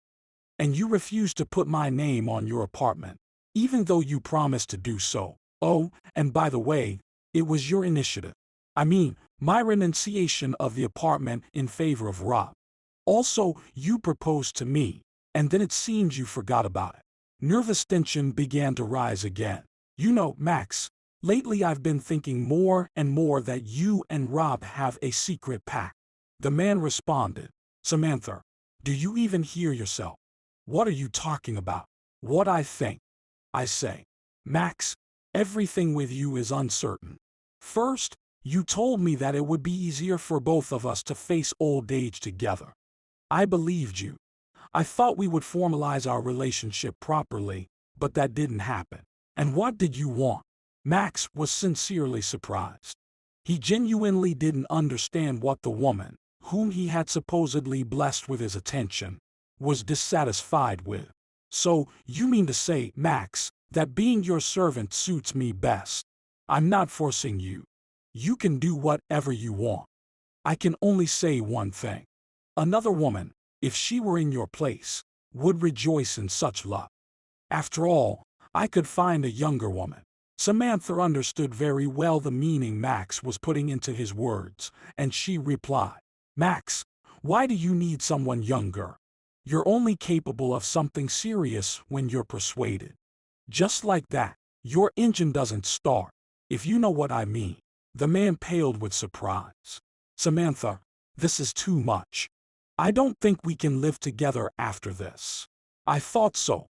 And you refused to put my name on your apartment, even though you promised to do so. Oh, and by the way, it was your initiative. I mean, my renunciation of the apartment in favor of Rob. Also, you proposed to me, and then it seems you forgot about it. Nervous tension began to rise again. You know, Max, lately I've been thinking more and more that you and Rob have a secret pact. The man responded. Samantha, do you even hear yourself? What are you talking about? What I think. I say. Max, everything with you is uncertain. First, you told me that it would be easier for both of us to face old age together. I believed you. I thought we would formalize our relationship properly, but that didn't happen. And what did you want? Max was sincerely surprised. He genuinely didn't understand what the woman, whom he had supposedly blessed with his attention, was dissatisfied with. So, you mean to say, Max, that being your servant suits me best? I'm not forcing you. You can do whatever you want. I can only say one thing. Another woman, if she were in your place, would rejoice in such luck. After all, I could find a younger woman. Samantha understood very well the meaning Max was putting into his words, and she replied, Max, why do you need someone younger? You're only capable of something serious when you're persuaded. Just like that, your engine doesn't start, if you know what I mean. The man paled with surprise. Samantha, this is too much. I don't think we can live together after this. I thought so.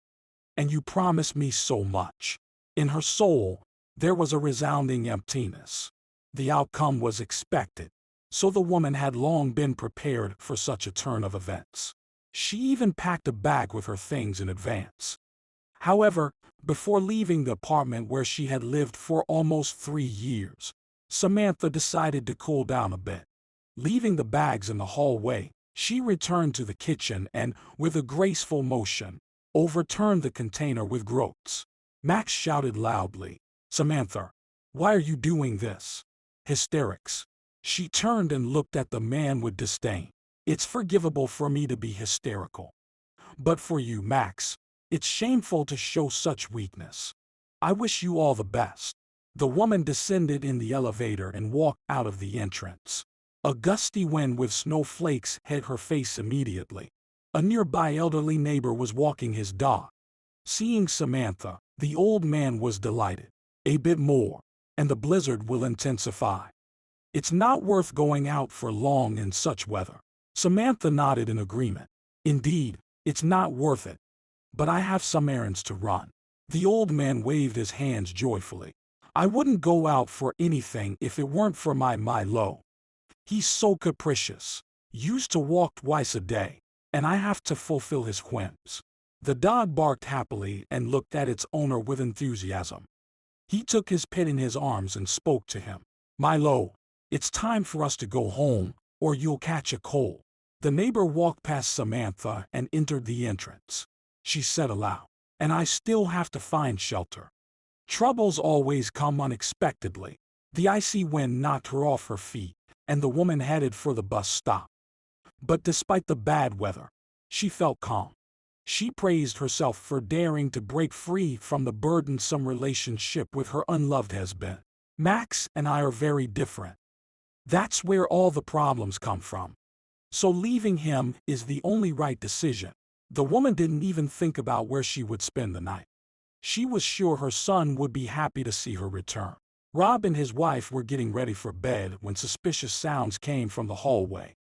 And you promised me so much. In her soul, there was a resounding emptiness. The outcome was expected, so the woman had long been prepared for such a turn of events. She even packed a bag with her things in advance. However, before leaving the apartment where she had lived for almost 3 years, Samantha decided to cool down a bit. Leaving the bags in the hallway, she returned to the kitchen and, with a graceful motion, overturned the container with groats. Max shouted loudly, Samantha, why are you doing this? Hysterics. She turned and looked at the man with disdain. It's forgivable for me to be hysterical. But for you, Max, it's shameful to show such weakness. I wish you all the best. The woman descended in the elevator and walked out of the entrance. A gusty wind with snowflakes hit her face immediately. A nearby elderly neighbor was walking his dog. Seeing Samantha, the old man was delighted. A bit more, and the blizzard will intensify. It's not worth going out for long in such weather. Samantha nodded in agreement. Indeed, it's not worth it. But I have some errands to run. The old man waved his hands joyfully. I wouldn't go out for anything if it weren't for my Milo. He's so capricious. Used to walk twice a day, and I have to fulfill his whims. The dog barked happily and looked at its owner with enthusiasm. He took his pet in his arms and spoke to him. Milo, it's time for us to go home, or you'll catch a cold. The neighbor walked past Samantha and entered the entrance. She said aloud, and I still have to find shelter. Troubles always come unexpectedly. The icy wind knocked her off her feet, and the woman headed for the bus stop. But despite the bad weather, she felt calm. She praised herself for daring to break free from the burdensome relationship with her unloved husband. Max and I are very different. That's where all the problems come from. So leaving him is the only right decision. The woman didn't even think about where she would spend the night. She was sure her son would be happy to see her return. Rob and his wife were getting ready for bed when suspicious sounds came from the hallway.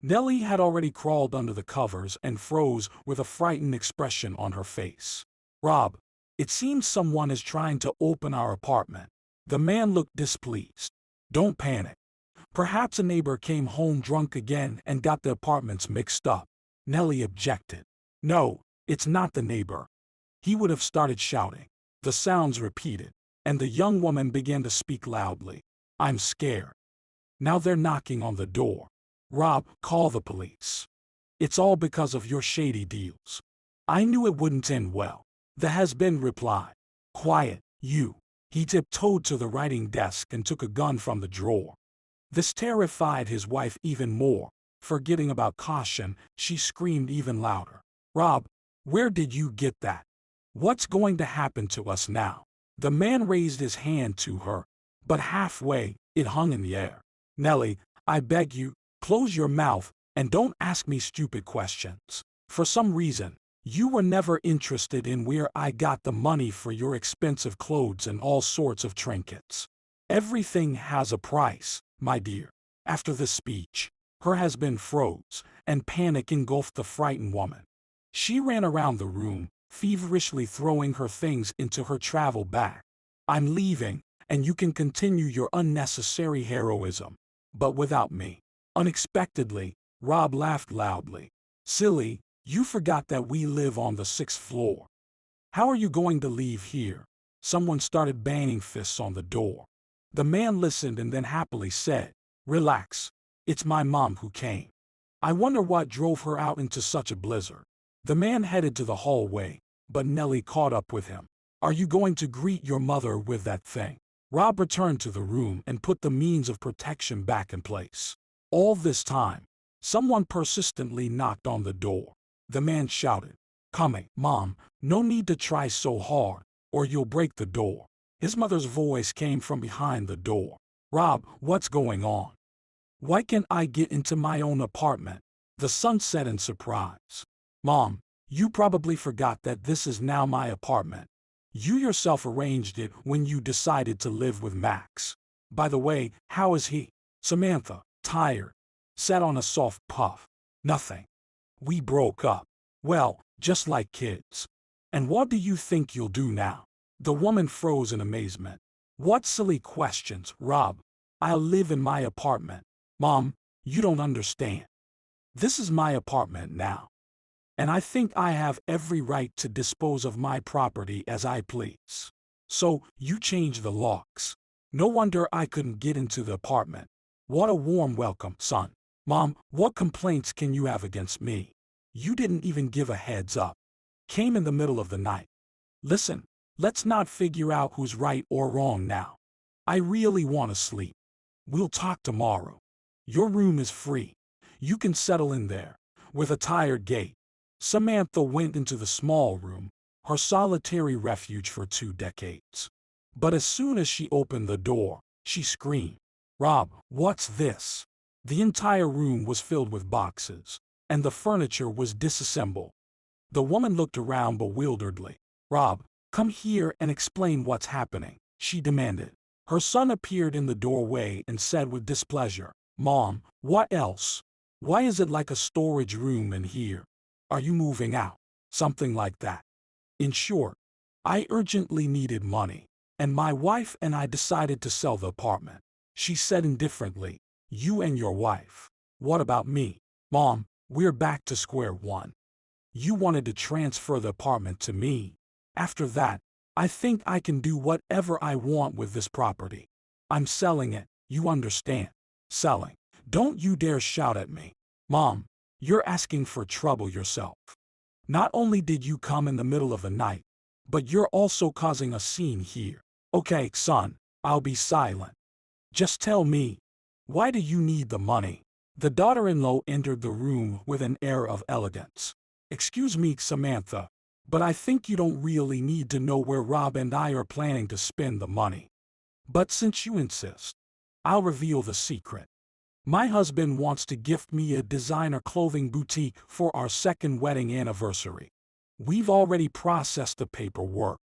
Nellie had already crawled under the covers and froze with a frightened expression on her face. Rob, it seems someone is trying to open our apartment. The man looked displeased. Don't panic. Perhaps a neighbor came home drunk again and got the apartments mixed up. Nellie objected. No, it's not the neighbor. He would have started shouting. The sounds repeated, and the young woman began to speak loudly. I'm scared. Now they're knocking on the door. Rob, call the police. It's all because of your shady deals. I knew it wouldn't end well. The husband replied. Quiet, you. He tiptoed to the writing desk and took a gun from the drawer. This terrified his wife even more. Forgetting about caution, she screamed even louder. Rob, where did you get that? What's going to happen to us now? The man raised his hand to her, but halfway, it hung in the air. Nellie, I beg you, close your mouth and don't ask me stupid questions. For some reason, you were never interested in where I got the money for your expensive clothes and all sorts of trinkets. Everything has a price, my dear. After this speech, her husband froze, and panic engulfed the frightened woman. She ran around the room, feverishly throwing her things into her travel bag. I'm leaving, and you can continue your unnecessary heroism. But without me. Unexpectedly, Rob laughed loudly. Silly, you forgot that we live on the 6th floor. How are you going to leave here? Someone started banging fists on the door. The man listened and then happily said, Relax, it's my mom who came. I wonder what drove her out into such a blizzard. The man headed to the hallway, but Nellie caught up with him. Are you going to greet your mother with that thing? Rob returned to the room and put the means of protection back in place. All this time, someone persistently knocked on the door. The man shouted, Coming, Mom, no need to try so hard, or you'll break the door. His mother's voice came from behind the door. Rob, what's going on? Why can't I get into my own apartment? The son said in surprise. Mom, you probably forgot that this is now my apartment. You yourself arranged it when you decided to live with Max. By the way, how is he? Samantha, tired, sat on a soft puff. Nothing. We broke up. Well, just like kids. And what do you think you'll do now? The woman froze in amazement. What silly questions, Rob. I'll live in my apartment. Mom, you don't understand. This is my apartment now. And I think I have every right to dispose of my property as I please. So, you changed the locks. No wonder I couldn't get into the apartment. What a warm welcome, son. Mom, what complaints can you have against me? You didn't even give a heads up. Came in the middle of the night. Listen, let's not figure out who's right or wrong now. I really want to sleep. We'll talk tomorrow. Your room is free. You can settle in there. With a tired gait, Samantha went into the small room, her solitary refuge for 2 decades. But as soon as she opened the door, she screamed, Rob, what's this? The entire room was filled with boxes, and the furniture was disassembled. The woman looked around bewilderedly. Rob, come here and explain what's happening, she demanded. Her son appeared in the doorway and said with displeasure, Mom, what else? Why is it like a storage room in here? Are you moving out? Something like that. In short, I urgently needed money, and my wife and I decided to sell the apartment, she said indifferently. You and your wife. What about me? Mom, we're back to square one. You wanted to transfer the apartment to me. After that, I think I can do whatever I want with this property. I'm selling it, you understand? Selling. Don't you dare shout at me. Mom, you're asking for trouble yourself. Not only did you come in the middle of the night, but you're also causing a scene here. Okay, son, I'll be silent. Just tell me, why do you need the money? The daughter-in-law entered the room with an air of elegance. Excuse me, Samantha, but I think you don't really need to know where Rob and I are planning to spend the money. But since you insist, I'll reveal the secret. My husband wants to gift me a designer clothing boutique for our second wedding anniversary. We've already processed the paperwork.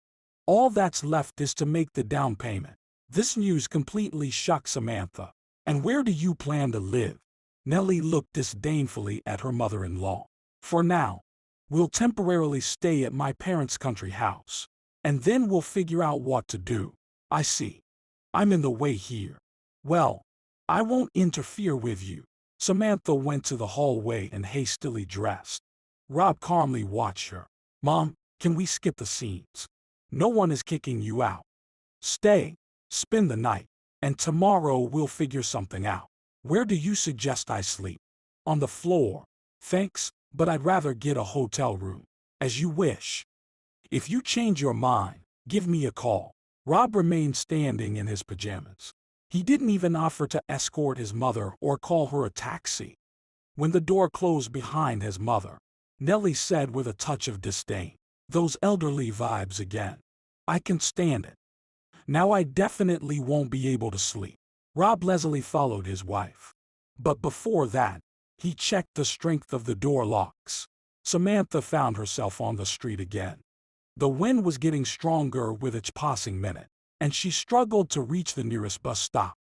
All that's left is to make the down payment. This news completely shocked Samantha. And where do you plan to live? Nellie looked disdainfully at her mother-in-law. For now, we'll temporarily stay at my parents' country house. And then we'll figure out what to do. I see. I'm in the way here. Well, I won't interfere with you. Samantha went to the hallway and hastily dressed. Rob calmly watched her. Mom, can we skip the scenes? No one is kicking you out. Stay, spend the night, and tomorrow we'll figure something out. Where do you suggest I sleep? On the floor. Thanks, but I'd rather get a hotel room. As you wish. If you change your mind, give me a call. Rob remained standing in his pajamas. He didn't even offer to escort his mother or call her a taxi. When the door closed behind his mother, Nellie said with a touch of disdain, "Those elderly vibes again. I can stand it. Now I definitely won't be able to sleep." Rob Leslie followed his wife. But before that, he checked the strength of the door locks. Samantha found herself on the street again. The wind was getting stronger with each passing minute, and she struggled to reach the nearest bus stop.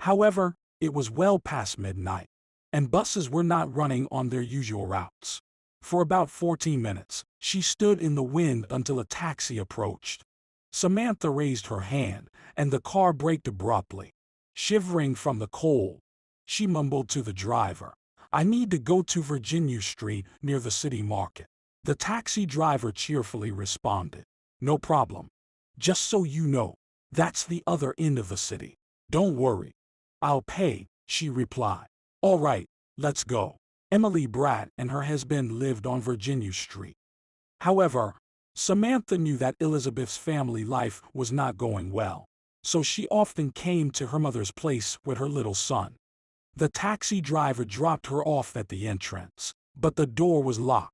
However, it was well past midnight, and buses were not running on their usual routes. For about 14 minutes, she stood in the wind until a taxi approached. Samantha raised her hand, and the car braked abruptly. Shivering from the cold, she mumbled to the driver, "I need to go to Virginia Street near the city market." The taxi driver cheerfully responded, "No problem. Just so you know, that's the other end of the city. Don't worry. I'll pay," she replied. "All right, let's go." Emily Bratt and her husband lived on Virginia Street. However, Samantha knew that Elizabeth's family life was not going well, so she often came to her mother's place with her little son. The taxi driver dropped her off at the entrance, but the door was locked.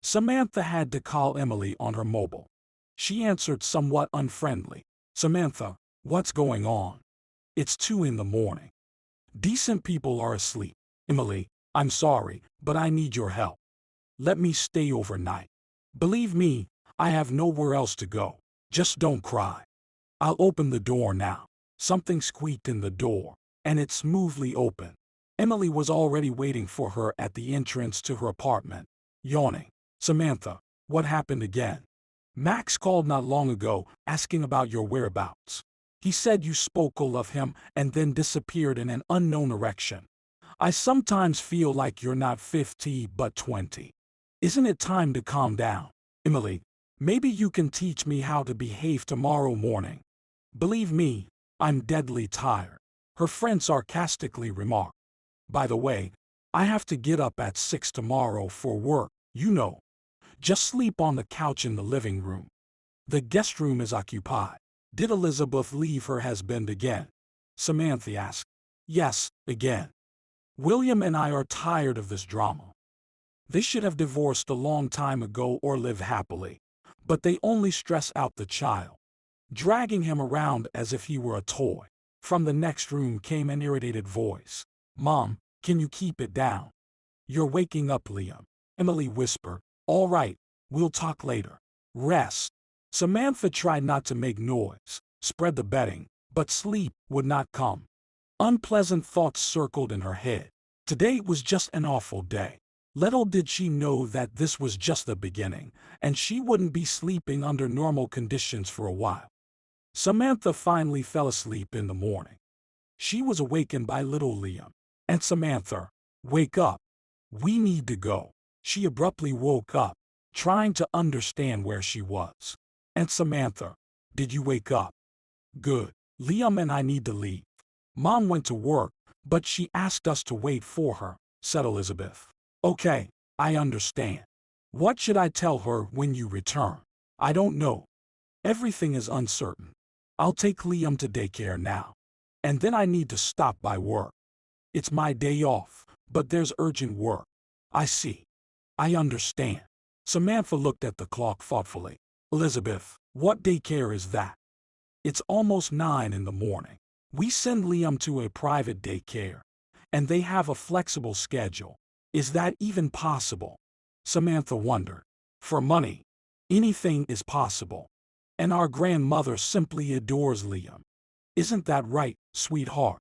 Samantha had to call Emily on her mobile. She answered somewhat unfriendly. "Samantha, what's going on? It's 2 in the morning. Decent people are asleep." "Emily, I'm sorry, but I need your help. Let me stay overnight. Believe me, I have nowhere else to go. Just don't cry. I'll open the door now." Something squeaked in the door, and it smoothly opened. Emily was already waiting for her at the entrance to her apartment, yawning. "Samantha, what happened again?" "Max called not long ago, asking about your whereabouts. He said you spoke ill of him and then disappeared in an unknown direction. I sometimes feel like you're not 50 but 20. Isn't it time to calm down? Emily, maybe you can teach me how to behave tomorrow morning. Believe me, I'm deadly tired," her friend sarcastically remarked. "By the way, I have to get up at 6 tomorrow for work, you know. Just sleep on the couch in the living room. The guest room is occupied." "Did Elizabeth leave her husband again?" Samantha asked. "Yes, again. William and I are tired of this drama. They should have divorced a long time ago or live happily, but they only stress out the child, dragging him around as if he were a toy." From the next room came an irritated voice. "Mom, can you keep it down? You're waking up Liam." Emily whispered, "All right, we'll talk later. Rest." Samantha tried not to make noise, spread the bedding, but sleep would not come. Unpleasant thoughts circled in her head. Today was just an awful day. Little did she know that this was just the beginning, and she wouldn't be sleeping under normal conditions for a while. Samantha finally fell asleep in the morning. She was awakened by little Liam. And Samantha, wake up. We need to go. She abruptly woke up, trying to understand where she was. And Samantha, did you wake up? Good. Liam and I need to leave. Mom went to work, but she asked us to wait for her, said Elizabeth. Okay, I understand. What should I tell her when you return? I don't know. Everything is uncertain. I'll take Liam to daycare now. And then I need to stop by work. It's my day off, but there's urgent work. I see. I understand. Samantha looked at the clock thoughtfully. Elizabeth, what daycare is that? It's almost 9 in the morning. We send Liam to a private daycare, and they have a flexible schedule. Is that even possible? Samantha wondered. For money, anything is possible. And our grandmother simply adores Liam. Isn't that right, sweetheart?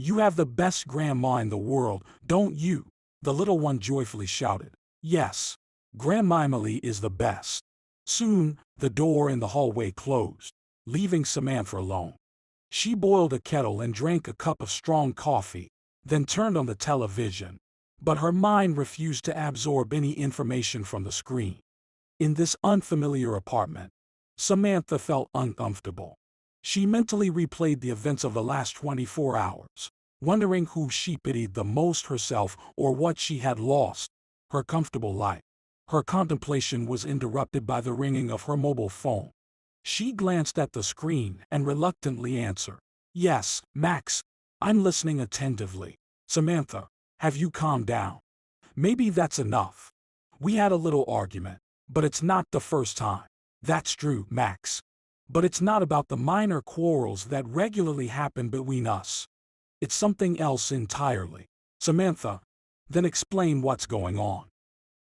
You have the best grandma in the world, don't you? The little one joyfully shouted. Yes, Grandma Emily is the best. Soon, the door in the hallway closed, leaving Samantha alone. She boiled a kettle and drank a cup of strong coffee, then turned on the television. But her mind refused to absorb any information from the screen. In this unfamiliar apartment, Samantha felt uncomfortable. She mentally replayed the events of the last 24 hours, wondering who she pitied the most, herself or what she had lost, her comfortable life. Her contemplation was interrupted by the ringing of her mobile phone. She glanced at the screen and reluctantly answered. Yes, Max, I'm listening attentively. Samantha, have you calmed down? Maybe that's enough. We had a little argument, but it's not the first time. That's true, Max. But it's not about the minor quarrels that regularly happen between us. It's something else entirely. Samantha, then explain what's going on.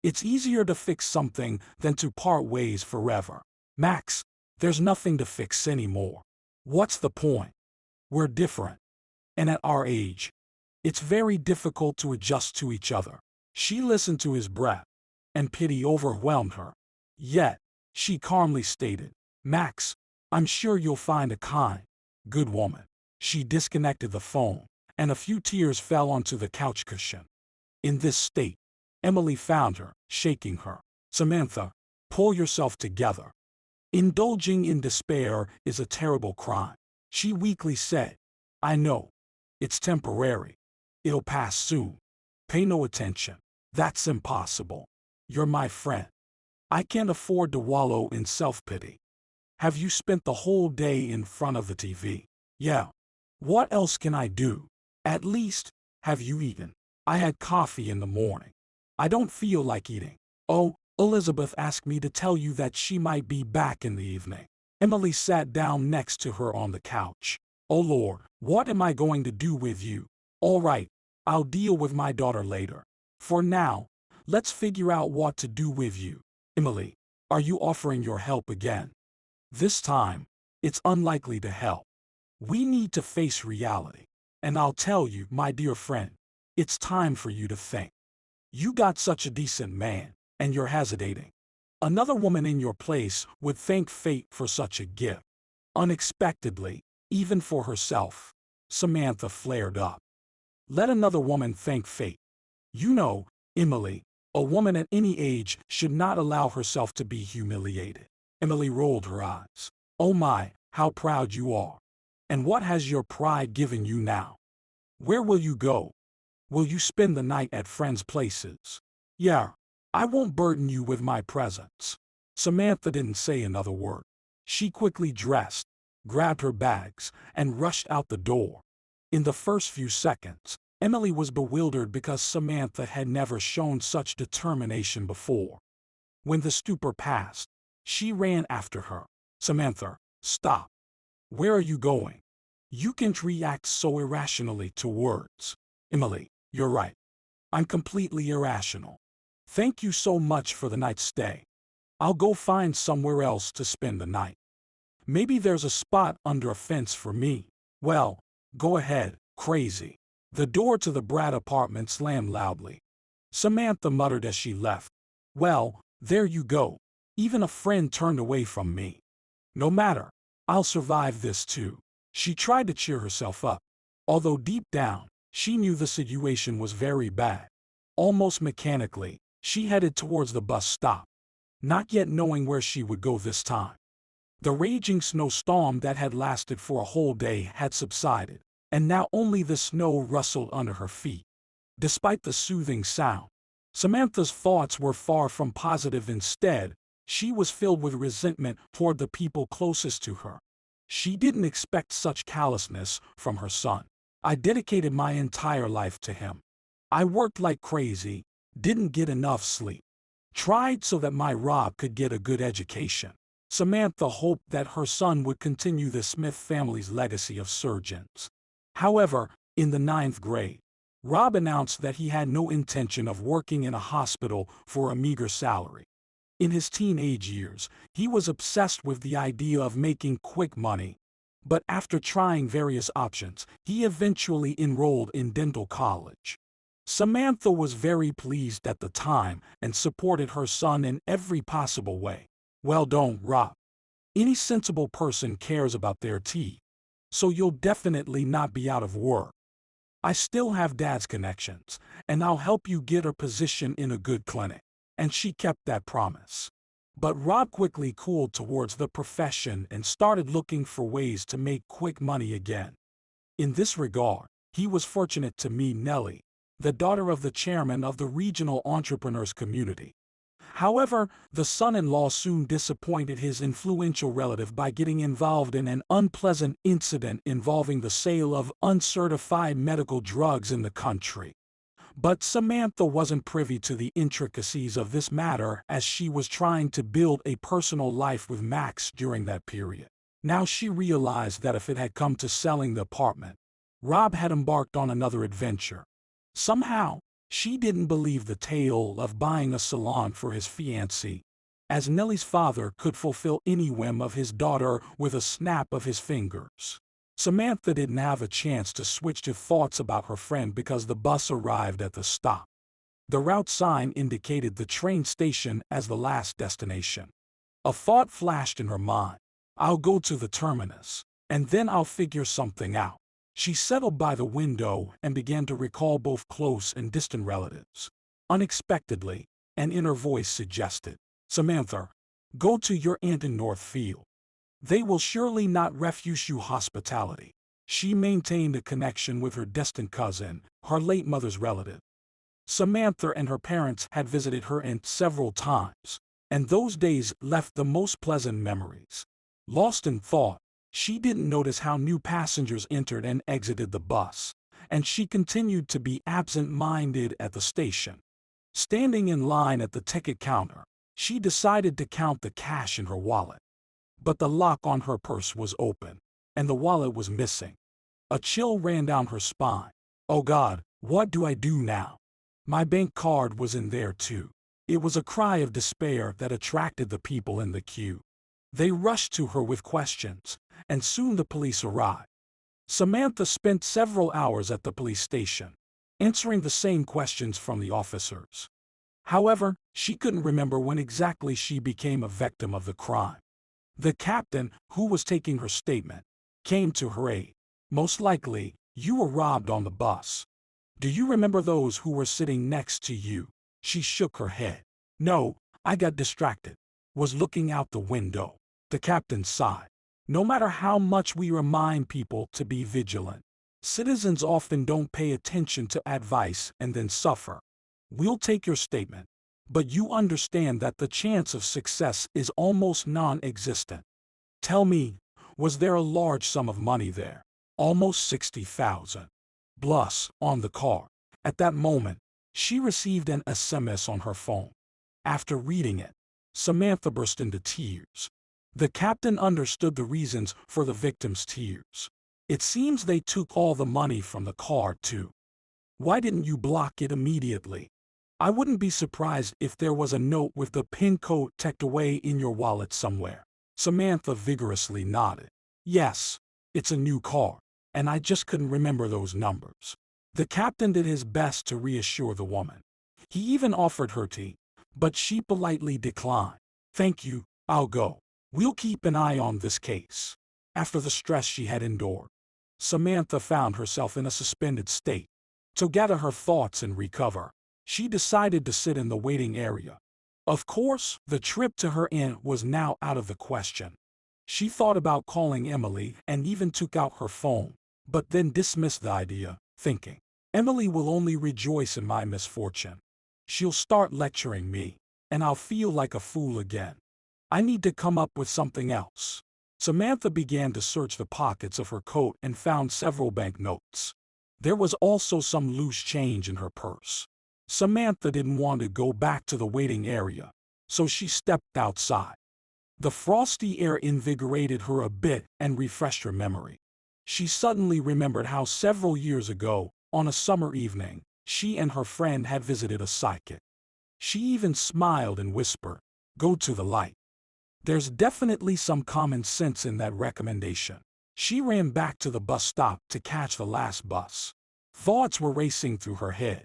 It's easier to fix something than to part ways forever. Max, there's nothing to fix anymore. What's the point? We're different. And at our age, it's very difficult to adjust to each other. She listened to his breath, and pity overwhelmed her. Yet, she calmly stated, Max, I'm sure you'll find a kind, good woman. She disconnected the phone, and a few tears fell onto the couch cushion. In this state, Emily found her, shaking her. Samantha, pull yourself together. Indulging in despair is a terrible crime. She weakly said, I know. It's temporary. It'll pass soon. Pay no attention. That's impossible. You're my friend. I can't afford to wallow in self-pity. Have you spent the whole day in front of the TV? Yeah. What else can I do? At least, have you eaten? I had coffee in the morning. I don't feel like eating. Oh, Elizabeth asked me to tell you that she might be back in the evening. Emily sat down next to her on the couch. Oh Lord, what am I going to do with you? All right, I'll deal with my daughter later. For now, let's figure out what to do with you. Emily, are you offering your help again? This time, it's unlikely to help. We need to face reality. And I'll tell you, my dear friend, it's time for you to think. You got such a decent man, and you're hesitating. Another woman in your place would thank fate for such a gift. Unexpectedly, even for herself, Samantha flared up. Let another woman thank fate. You know, Emily, a woman at any age should not allow herself to be humiliated. Emily rolled her eyes. Oh my, how proud you are. And what has your pride given you now? Where will you go? Will you spend the night at friends' places? Yeah, I won't burden you with my presence. Samantha didn't say another word. She quickly dressed, grabbed her bags, and rushed out the door. In the first few seconds, Emily was bewildered because Samantha had never shown such determination before. When the stupor passed, she ran after her. Samantha, stop. Where are you going? You can't react so irrationally to words. Emily, you're right. I'm completely irrational. Thank you so much for the night's stay. I'll go find somewhere else to spend the night. Maybe there's a spot under a fence for me. Well, go ahead, crazy. The door to the Brad apartment slammed loudly. Samantha muttered as she left. Well, there you go. Even a friend turned away from me. No matter. I'll survive this too. She tried to cheer herself up, although deep down, She knew the situation was very bad. Almost mechanically, she headed towards the bus stop, not yet knowing where she would go this time. The raging snowstorm that had lasted for a whole day had subsided, and now only the snow rustled under her feet. Despite the soothing sound, Samantha's thoughts were far from positive. Instead, she was filled with resentment toward the people closest to her. She didn't expect such callousness from her son. I dedicated my entire life to him. I worked like crazy, didn't get enough sleep, tried so that my Rob could get a good education. Samantha hoped that her son would continue the Smith family's legacy of surgeons. However, in the ninth grade, Rob announced that he had no intention of working in a hospital for a meager salary. In his teenage years, he was obsessed with the idea of making quick money. But after trying various options, he eventually enrolled in dental college. Samantha was very pleased at the time and supported her son in every possible way. Well done, Rob. Any sensible person cares about their teeth, so you'll definitely not be out of work. I still have Dad's connections, and I'll help you get a position in a good clinic. And she kept that promise. But Rob quickly cooled towards the profession and started looking for ways to make quick money again. In this regard, he was fortunate to meet Nellie, the daughter of the chairman of the regional entrepreneurs community. However, the son-in-law soon disappointed his influential relative by getting involved in an unpleasant incident involving the sale of uncertified medical drugs in the country. But Samantha wasn't privy to the intricacies of this matter, as she was trying to build a personal life with Max during that period. Now she realized that if it had come to selling the apartment, Rob had embarked on another adventure. Somehow, she didn't believe the tale of buying a salon for his fiancée, as Nellie's father could fulfill any whim of his daughter with a snap of his fingers. Samantha didn't have a chance to switch to thoughts about her friend because the bus arrived at the stop. The route sign indicated the train station as the last destination. A thought flashed in her mind. I'll go to the terminus, and then I'll figure something out. She settled by the window and began to recall both close and distant relatives. Unexpectedly, an inner voice suggested, Samantha, go to your aunt in Northfield. They will surely not refuse you hospitality. She maintained a connection with her distant cousin, her late mother's relative. Samantha and her parents had visited her aunt several times, and those days left the most pleasant memories. Lost in thought, she didn't notice how new passengers entered and exited the bus, and she continued to be absent-minded at the station. Standing in line at the ticket counter, she decided to count the cash in her wallet. But the lock on her purse was open, and the wallet was missing. A chill ran down her spine. Oh God, what do I do now? My bank card was in there too. It was a cry of despair that attracted the people in the queue. They rushed to her with questions, and soon the police arrived. Samantha spent several hours at the police station, answering the same questions from the officers. However, she couldn't remember when exactly she became a victim of the crime. The captain, who was taking her statement, came to her aid. Most likely, you were robbed on the bus. Do you remember those who were sitting next to you? She shook her head. No, I got distracted. Was looking out the window. The captain sighed. No matter how much we remind people to be vigilant, citizens often don't pay attention to advice and then suffer. We'll take your statement, but you understand that the chance of success is almost non-existent. Tell me, was there a large sum of money there? Almost 60,000. Plus, on the card. At that moment, she received an SMS on her phone. After reading it, Samantha burst into tears. The captain understood the reasons for the victim's tears. It seems they took all the money from the card too. Why didn't you block it immediately? I wouldn't be surprised if there was a note with the PIN code tucked away in your wallet somewhere. Samantha vigorously nodded. Yes, it's a new card, and I just couldn't remember those numbers. The captain did his best to reassure the woman. He even offered her tea, but she politely declined. Thank you, I'll go. We'll keep an eye on this case. After the stress she had endured, Samantha found herself in a suspended state. To gather her thoughts and recover, she decided to sit in the waiting area. Of course, the trip to her inn was now out of the question. She thought about calling Emily and even took out her phone, but then dismissed the idea, thinking, Emily will only rejoice in my misfortune. She'll start lecturing me, and I'll feel like a fool again. I need to come up with something else. Samantha began to search the pockets of her coat and found several banknotes. There was also some loose change in her purse. Samantha didn't want to go back to the waiting area, so she stepped outside. The frosty air invigorated her a bit and refreshed her memory. She suddenly remembered how several years ago, on a summer evening, she and her friend had visited a psychic. She even smiled and whispered, "Go to the light." There's definitely some common sense in that recommendation. She ran back to the bus stop to catch the last bus. Thoughts were racing through her head.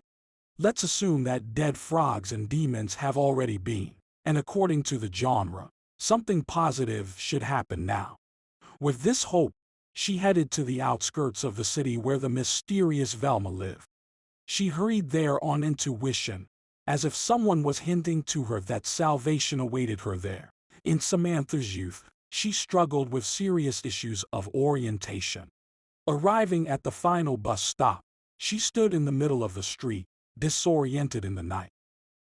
Let's assume that dead frogs and demons have already been, and according to the genre, something positive should happen now. With this hope, she headed to the outskirts of the city where the mysterious Velma lived. She hurried there on intuition, as if someone was hinting to her that salvation awaited her there. In Samantha's youth, she struggled with serious issues of orientation. Arriving at the final bus stop, she stood in the middle of the street, disoriented in the night.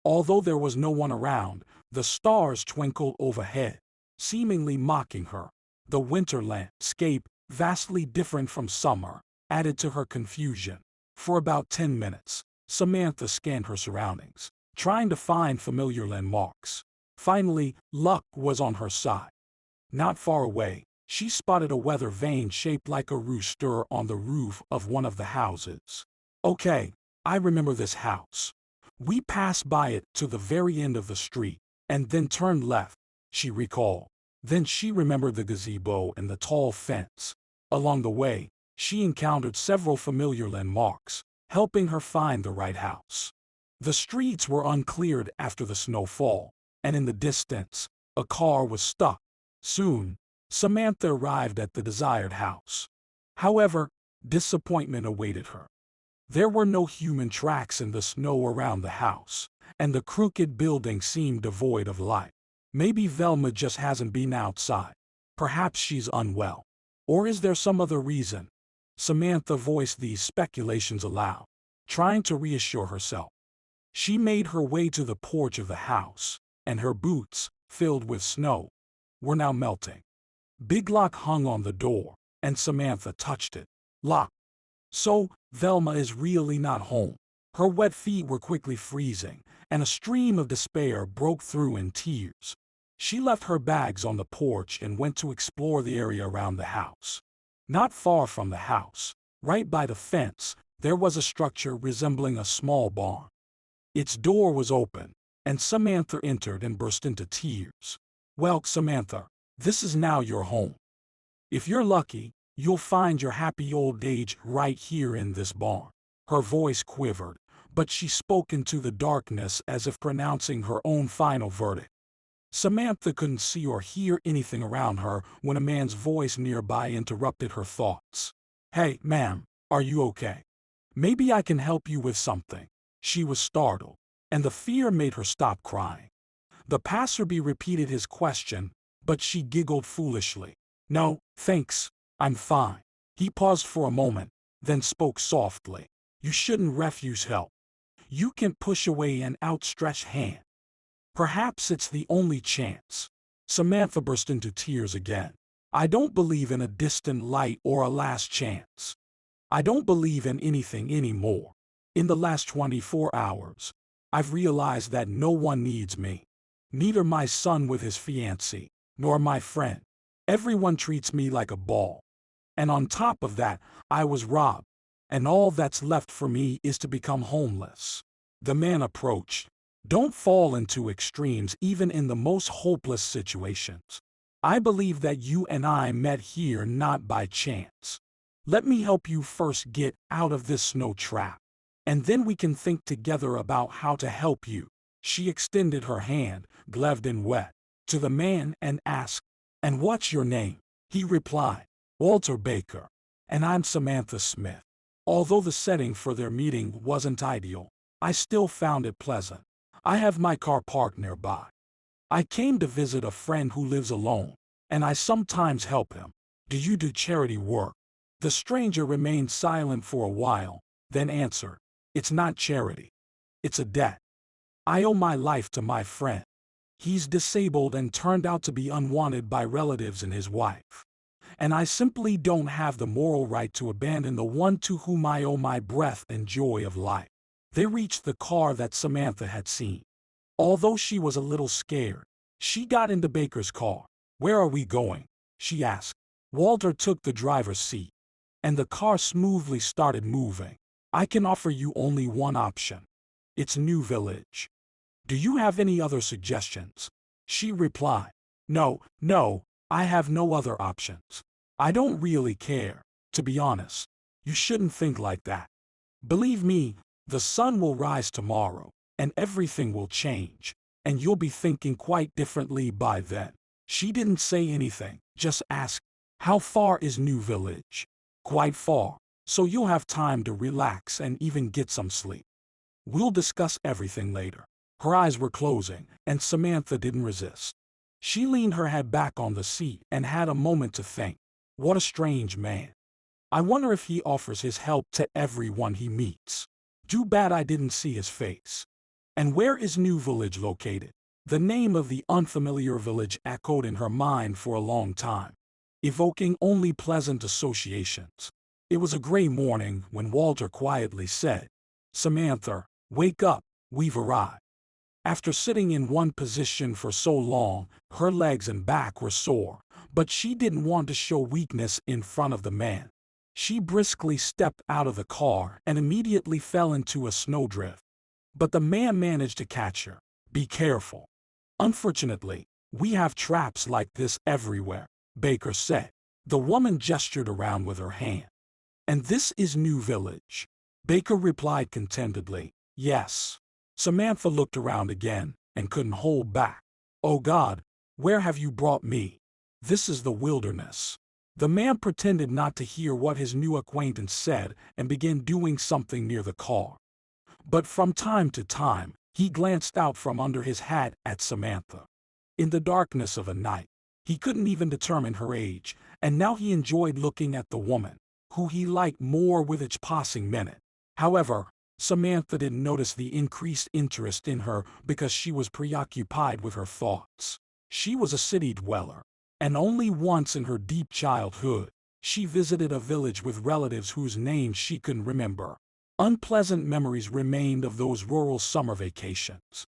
Although there was no one around, the stars twinkled overhead, seemingly mocking her. The winter landscape, vastly different from summer, added to her confusion. For about 10 minutes, Samantha scanned her surroundings, trying to find familiar landmarks. Finally, luck was on her side. Not far away, she spotted a weather vane shaped like a rooster on the roof of one of the houses. Okay, I remember this house. We passed by it to the very end of the street, and then turned left, she recalled. Then she remembered the gazebo and the tall fence. Along the way, she encountered several familiar landmarks, helping her find the right house. The streets were uncleared after the snowfall, and in the distance, a car was stuck. Soon, Samantha arrived at the desired house. However, disappointment awaited her. There were no human tracks in the snow around the house, and the crooked building seemed devoid of life. Maybe Velma just hasn't been outside. Perhaps she's unwell. Or is there some other reason? Samantha voiced these speculations aloud, trying to reassure herself. She made her way to the porch of the house, and her boots, filled with snow, were now melting. Big lock hung on the door, and Samantha touched it. Lock. So, Velma is really not home. Her wet feet were quickly freezing, and a stream of despair broke through in tears. She left her bags on the porch and went to explore the area around the house. Not far from the house, right by the fence, there was a structure resembling a small barn. Its door was open, and Samantha entered and burst into tears. Well, Samantha, this is now your home. If you're lucky, you'll find your happy old age right here in this barn. Her voice quivered, but she spoke into the darkness as if pronouncing her own final verdict. Samantha couldn't see or hear anything around her when a man's voice nearby interrupted her thoughts. Hey, ma'am, are you okay? Maybe I can help you with something. She was startled, and the fear made her stop crying. The passerby repeated his question, but she giggled foolishly. No, thanks, I'm fine. He paused for a moment, then spoke softly. You shouldn't refuse help. You can push away an outstretched hand. Perhaps it's the only chance. Samantha burst into tears again. I don't believe in a distant light or a last chance. I don't believe in anything anymore. In the last 24 hours, I've realized that no one needs me. Neither my son with his fiancée, nor my friend. Everyone treats me like a ball. And on top of that, I was robbed. And all that's left for me is to become homeless. The man approached. Don't fall into extremes even in the most hopeless situations. I believe that you and I met here not by chance. Let me help you first get out of this snow trap. And then we can think together about how to help you. She extended her hand, gloved and wet, to the man and asked, And what's your name? He replied, Walter Baker. And I'm Samantha Smith. Although the setting for their meeting wasn't ideal, I still found it pleasant. I have my car parked nearby. I came to visit a friend who lives alone, and I sometimes help him. Do you do charity work? The stranger remained silent for a while, then answered, It's not charity. It's a debt. I owe my life to my friend. He's disabled and turned out to be unwanted by relatives and his wife. And I simply don't have the moral right to abandon the one to whom I owe my breath and joy of life. They reached the car that Samantha had seen. Although she was a little scared, she got into Baker's car. Where are we going? She asked. Walter took the driver's seat, and the car smoothly started moving. I can offer you only one option. It's New Village. Do you have any other suggestions? She replied. No, I have no other options. I don't really care, to be honest. You shouldn't think like that. Believe me, the sun will rise tomorrow, and everything will change, and you'll be thinking quite differently by then. She didn't say anything, just asked, How far is New Village? Quite far, so you'll have time to relax and even get some sleep. We'll discuss everything later. Her eyes were closing, and Samantha didn't resist. She leaned her head back on the seat and had a moment to think. What a strange man. I wonder if he offers his help to everyone he meets. Too bad I didn't see his face. And where is New Village located? The name of the unfamiliar village echoed in her mind for a long time, evoking only pleasant associations. It was a gray morning when Walter quietly said, Samantha, wake up, we've arrived. After sitting in one position for so long, her legs and back were sore, but she didn't want to show weakness in front of the man. She briskly stepped out of the car and immediately fell into a snowdrift. But the man managed to catch her. Be careful. Unfortunately, we have traps like this everywhere, Baker said. The woman gestured around with her hand. And this is New Village. Baker replied contentedly, Yes. Samantha looked around again and couldn't hold back. Oh God, where have you brought me? This is the wilderness. The man pretended not to hear what his new acquaintance said and began doing something near the car. But from time to time, he glanced out from under his hat at Samantha. In the darkness of a night, he couldn't even determine her age, and now he enjoyed looking at the woman, who he liked more with each passing minute. However, Samantha didn't notice the increased interest in her because she was preoccupied with her thoughts. She was a city dweller, and only once in her deep childhood, she visited a village with relatives whose names she couldn't remember. Unpleasant memories remained of those rural summer vacations.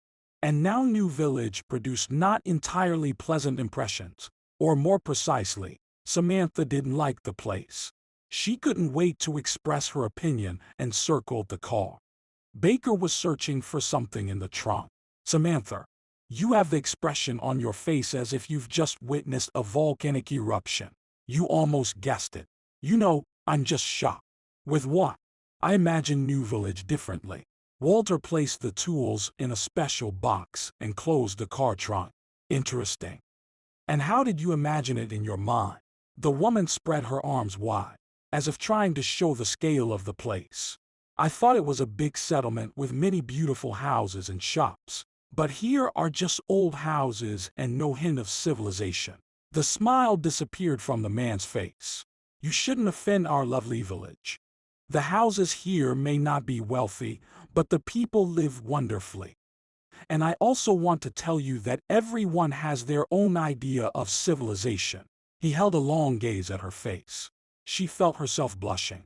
And now New Village produced not entirely pleasant impressions, or more precisely, Samantha didn't like the place. She couldn't wait to express her opinion and circled the car. Baker was searching for something in the trunk. Samantha, you have the expression on your face as if you've just witnessed a volcanic eruption. You almost guessed it. You know, I'm just shocked. With what? I imagine New Village differently. Walter placed the tools in a special box and closed the car trunk. Interesting. And how did you imagine it in your mind? The woman spread her arms wide, as if trying to show the scale of the place. I thought it was a big settlement with many beautiful houses and shops. But here are just old houses and no hint of civilization. The smile disappeared from the man's face. You shouldn't offend our lovely village. The houses here may not be wealthy, but the people live wonderfully. And I also want to tell you that everyone has their own idea of civilization. He held a long gaze at her face. She felt herself blushing.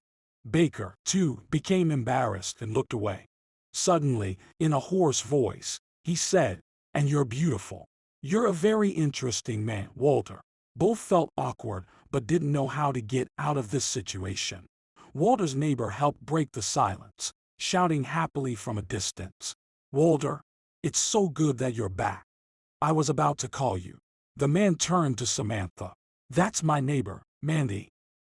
Baker, too, became embarrassed and looked away. Suddenly, in a hoarse voice, he said, And you're beautiful. You're a very interesting man, Walter. Both felt awkward, but didn't know how to get out of this situation. Walter's neighbor helped break the silence, shouting happily from a distance. Walter, it's so good that you're back. I was about to call you. The man turned to Samantha. That's my neighbor, Mandy.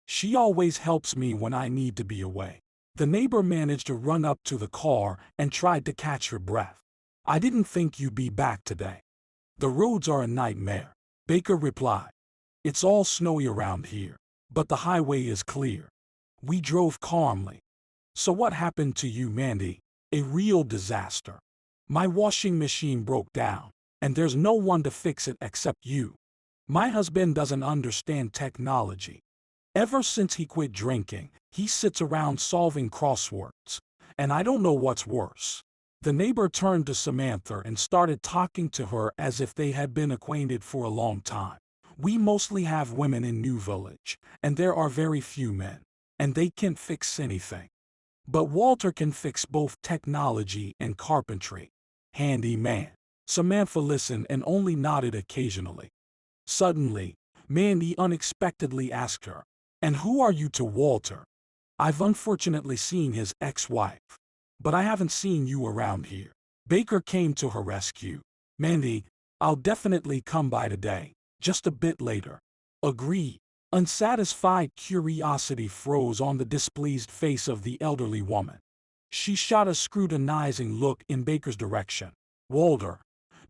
She always helps me when I need to be away. The neighbor managed to run up to the car and tried to catch her breath. I didn't think you'd be back today. The roads are a nightmare, Baker replied. It's all snowy around here, but the highway is clear. We drove calmly, So what happened to you, Mandy? A real disaster. My washing machine broke down, and there's no one to fix it except you. My husband doesn't understand technology. Ever since he quit drinking, he sits around solving crosswords. And I don't know what's worse. The neighbor turned to Samantha and started talking to her as if they had been acquainted for a long time. We mostly have women in New Village, and there are very few men. And they can't fix anything. But Walter can fix both technology and carpentry. Handy man. Samantha listened and only nodded occasionally. Suddenly, Mandy unexpectedly asked her, "And who are you to Walter? I've unfortunately seen his ex-wife, but I haven't seen you around here." Baker came to her rescue. "Mandy, I'll definitely come by today, just a bit later." Agreed. Unsatisfied curiosity froze on the displeased face of the elderly woman. She shot a scrutinizing look in Baker's direction. "Walter,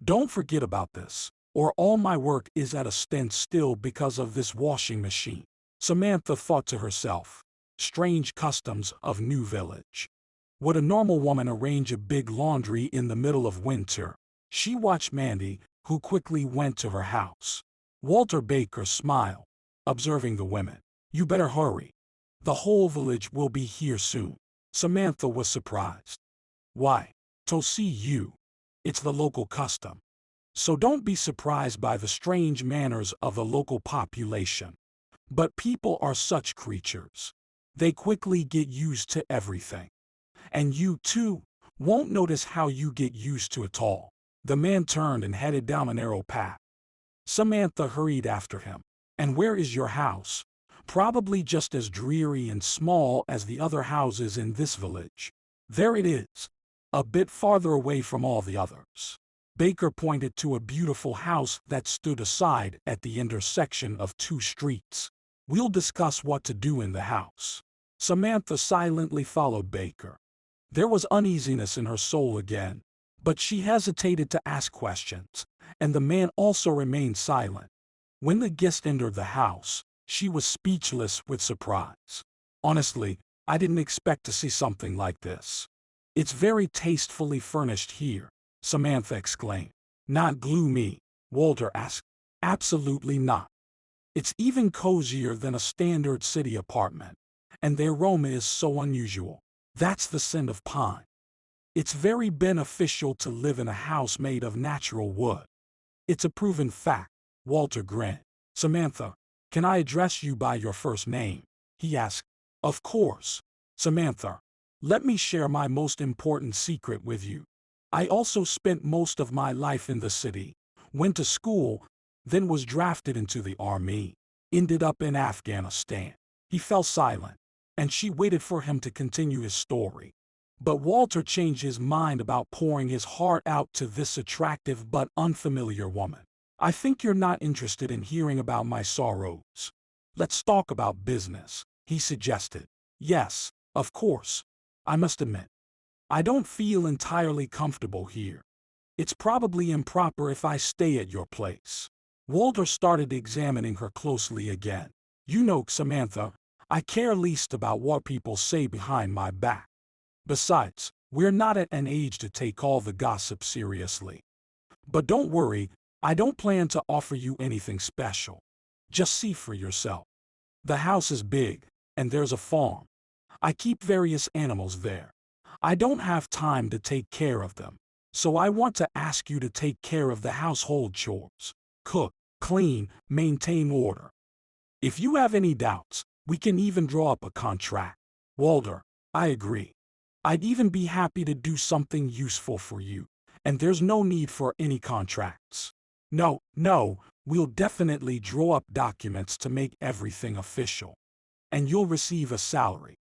don't forget about this, or all my work is at a standstill because of this washing machine." Samantha thought to herself, strange customs of New Village. Would a normal woman arrange a big laundry in the middle of winter? She watched Mandy, who quickly went to her house. Walter Baker smiled, observing the women. "You better hurry. The whole village will be here soon." Samantha was surprised. "Why, to see you. It's the local custom. So don't be surprised by the strange manners of the local population. But people are such creatures. They quickly get used to everything. And you, too, won't notice how you get used to it all." The man turned and headed down a narrow path. Samantha hurried after him. "And where is your house?" "Probably just as dreary and small as the other houses in this village." "There it is. A bit farther away from all the others." Baker pointed to a beautiful house that stood aside at the intersection of two streets. "We'll discuss what to do in the house." Samantha silently followed Baker. There was uneasiness in her soul again, but she hesitated to ask questions, and the man also remained silent. When the guest entered the house, she was speechless with surprise. "Honestly, I didn't expect to see something like this." "It's very tastefully furnished here," Samantha exclaimed. "Not gloomy?" Walter asked. "Absolutely not. It's even cozier than a standard city apartment. And the aroma is so unusual. That's the scent of pine. It's very beneficial to live in a house made of natural wood. It's a proven fact." Walter grinned. "Samantha, can I address you by your first name?" he asked. "Of course. Samantha, let me share my most important secret with you. I also spent most of my life in the city, went to school, then was drafted into the army, ended up in Afghanistan." He fell silent, and she waited for him to continue his story. But Walter changed his mind about pouring his heart out to this attractive but unfamiliar woman. "I think you're not interested in hearing about my sorrows. Let's talk about business," he suggested. "Yes, of course. I must admit, I don't feel entirely comfortable here. It's probably improper if I stay at your place." Walter started examining her closely again. "You know, Samantha, I care least about what people say behind my back. Besides, we're not at an age to take all the gossip seriously. But don't worry, I don't plan to offer you anything special. Just see for yourself. The house is big, and there's a farm. I keep various animals there. I don't have time to take care of them, so I want to ask you to take care of the household chores. Cook, clean, maintain order. If you have any doubts, we can even draw up a contract." "Walter, I agree. I'd even be happy to do something useful for you, and there's no need for any contracts." No, we'll definitely draw up documents to make everything official. And you'll receive a salary.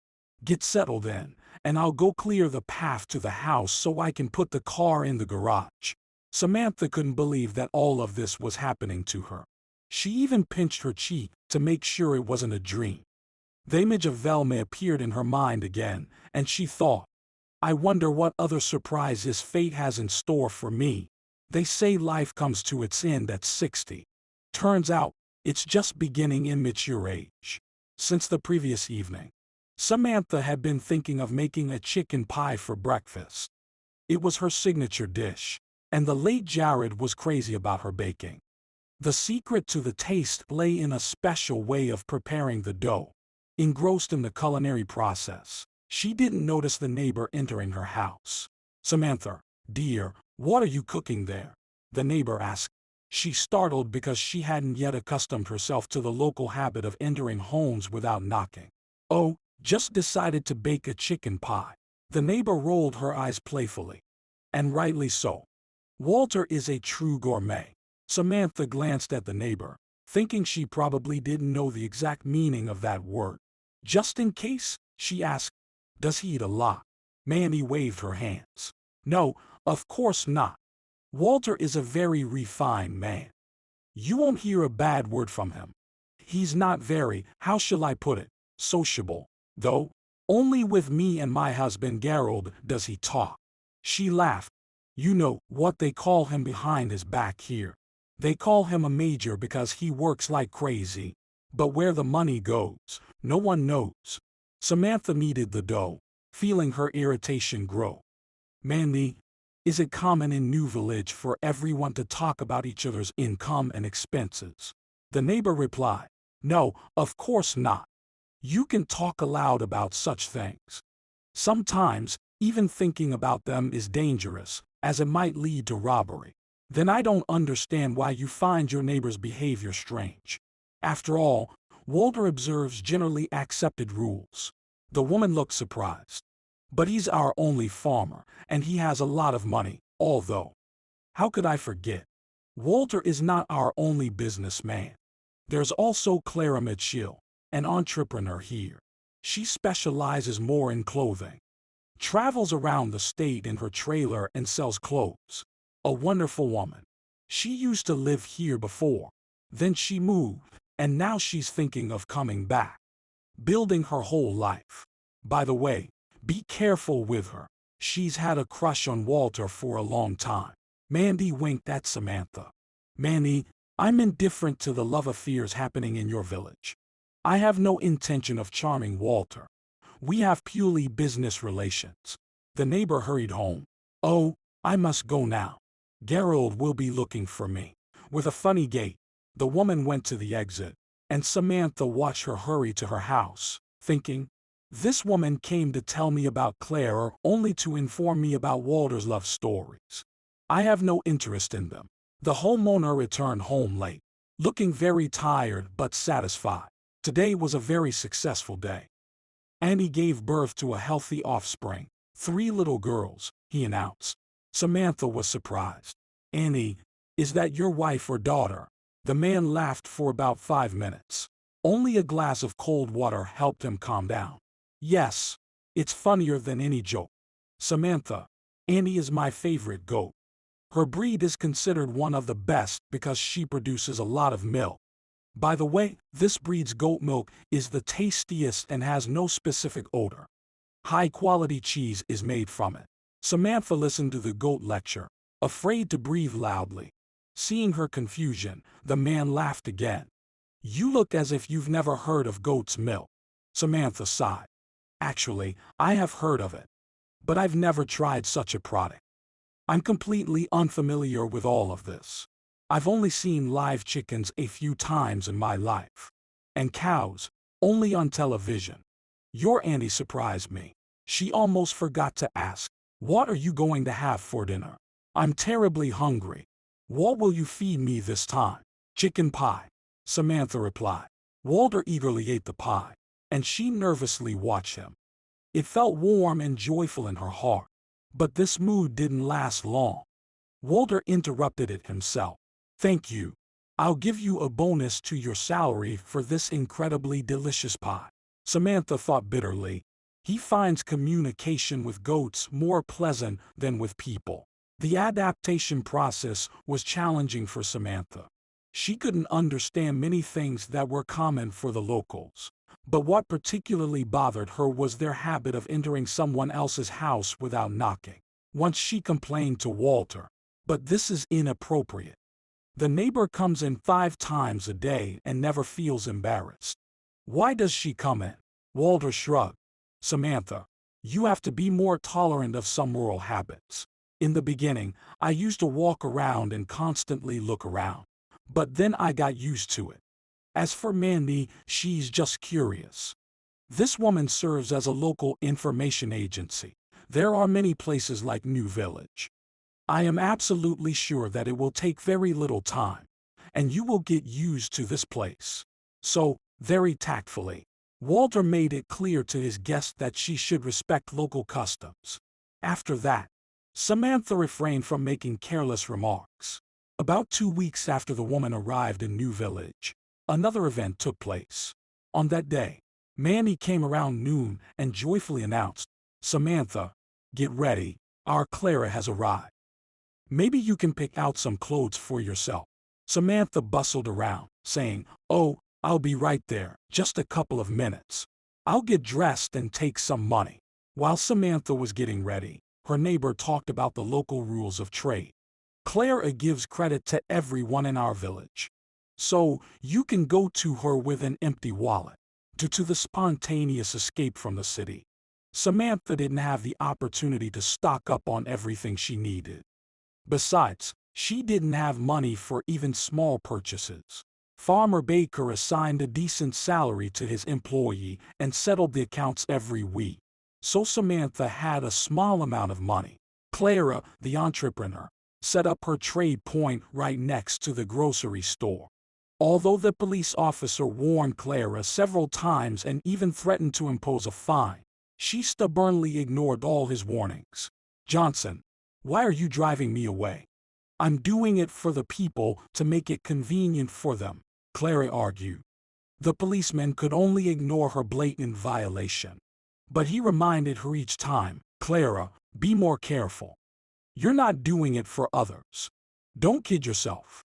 Get settled in, and I'll go clear the path to the house so I can put the car in the garage." Samantha couldn't believe that all of this was happening to her. She even pinched her cheek to make sure it wasn't a dream. The image of Velma appeared in her mind again, and she thought, "I wonder what other surprises fate has in store for me. They say life comes to its end at 60. Turns out, it's just beginning in mature age." Since the previous evening, Samantha had been thinking of making a chicken pie for breakfast. It was her signature dish, and the late Jared was crazy about her baking. The secret to the taste lay in a special way of preparing the dough. Engrossed in the culinary process, she didn't notice the neighbor entering her house. "Samantha, dear, what are you cooking there?" the neighbor asked. She startled because she hadn't yet accustomed herself to the local habit of entering homes without knocking. "Oh, just decided to bake a chicken pie." The neighbor rolled her eyes playfully. And rightly so. Walter is a true gourmet. Samantha glanced at the neighbor, thinking she probably didn't know the exact meaning of that word. "Just in case," she asked, "does he eat a lot?" Mandy waved her hands. "No, of course not. Walter is a very refined man. You won't hear a bad word from him. He's not very, how shall I put it, sociable, though. Only with me and my husband Gerald does he talk." She laughed. "You know what they call him behind his back here. They call him a major because he works like crazy. But where the money goes, no one knows." Samantha kneaded the dough, feeling her irritation grow. "Mandy, is it common in New Village for everyone to talk about each other's income and expenses?" The neighbor replied. "No, of course not. You can talk aloud about such things. Sometimes, even thinking about them is dangerous, as it might lead to robbery. Then I don't understand why you find your neighbor's behavior strange. After all, Walter observes generally accepted rules." The woman looked surprised. "But he's our only farmer, and he has a lot of money, although. How could I forget? Walter is not our only businessman. There's also Clara Mitchell, an entrepreneur here. She specializes more in clothing. Travels around the state in her trailer and sells clothes. A wonderful woman. She used to live here before. Then she moved, and now she's thinking of coming back. Building her whole life. By the way, be careful with her. She's had a crush on Walter for a long time." Mandy winked at Samantha. "Mandy, I'm indifferent to the love affairs happening in your village. I have no intention of charming Walter. We have purely business relations." The neighbor hurried home. "Oh, I must go now. Gerald will be looking for me." With a funny gait, the woman went to the exit, and Samantha watched her hurry to her house, thinking, "This woman came to tell me about Claire only to inform me about Walter's love stories. I have no interest in them." The homeowner returned home late, looking very tired but satisfied. Today was a very successful day. "Annie gave birth to a healthy offspring, 3 little girls," he announced. Samantha was surprised. "Annie, is that your wife or daughter?" The man laughed for about 5 minutes. Only a glass of cold water helped him calm down. "Yes, it's funnier than any joke. Samantha, Annie is my favorite goat. Her breed is considered one of the best because she produces a lot of milk. By the way, this breed's goat milk is the tastiest and has no specific odor. High-quality cheese is made from it." Samantha listened to the goat lecture, afraid to breathe loudly. Seeing her confusion, the man laughed again. "You look as if you've never heard of goat's milk." Samantha sighed. "Actually, I have heard of it. But I've never tried such a product. I'm completely unfamiliar with all of this. I've only seen live chickens a few times in my life. And cows, only on television." Your Annie surprised me. She almost forgot to ask, "What are you going to have for dinner?" "I'm terribly hungry." "What will you feed me this time?" "Chicken pie," Samantha replied. Walter eagerly ate the pie, and she nervously watched him. It felt warm and joyful in her heart. But this mood didn't last long. Walter interrupted it himself. "Thank you. I'll give you a bonus to your salary for this incredibly delicious pie." Samantha thought bitterly. He finds communication with goats more pleasant than with people. The adaptation process was challenging for Samantha. She couldn't understand many things that were common for the locals. But what particularly bothered her was their habit of entering someone else's house without knocking. Once she complained to Walter, "But this is inappropriate. The neighbor comes in 5 times a day and never feels embarrassed. Why does she come in?" Walter shrugged. Samantha, you have to be more tolerant of some rural habits. In the beginning, I used to walk around and constantly look around. But then I got used to it. As for Mandy, she's just curious. This woman serves as a local information agency. There are many places like New Village. I am absolutely sure that it will take very little time, and you will get used to this place. So, very tactfully, Walter made it clear to his guest that she should respect local customs. After that, Samantha refrained from making careless remarks. About 2 weeks after the woman arrived in New Village, another event took place. On that day, Manny came around noon and joyfully announced, "Samantha, get ready, our Clara has arrived. Maybe you can pick out some clothes for yourself." Samantha bustled around, saying, "Oh, I'll be right there, just a couple of minutes. I'll get dressed and take some money." While Samantha was getting ready, her neighbor talked about the local rules of trade. "Clara gives credit to everyone in our village. So, you can go to her with an empty wallet." Due to the spontaneous escape from the city, Samantha didn't have the opportunity to stock up on everything she needed. Besides, she didn't have money for even small purchases. Farmer Baker assigned a decent salary to his employee and settled the accounts every week. So Samantha had a small amount of money. Clara, the entrepreneur, set up her trade point right next to the grocery store. Although the police officer warned Clara several times and even threatened to impose a fine, she stubbornly ignored all his warnings. "Johnson, why are you driving me away?" "I'm doing it for the people to make it convenient for them," Clara argued. The policeman could only ignore her blatant violation. But he reminded her each time, "Clara, be more careful. You're not doing it for others. Don't kid yourself.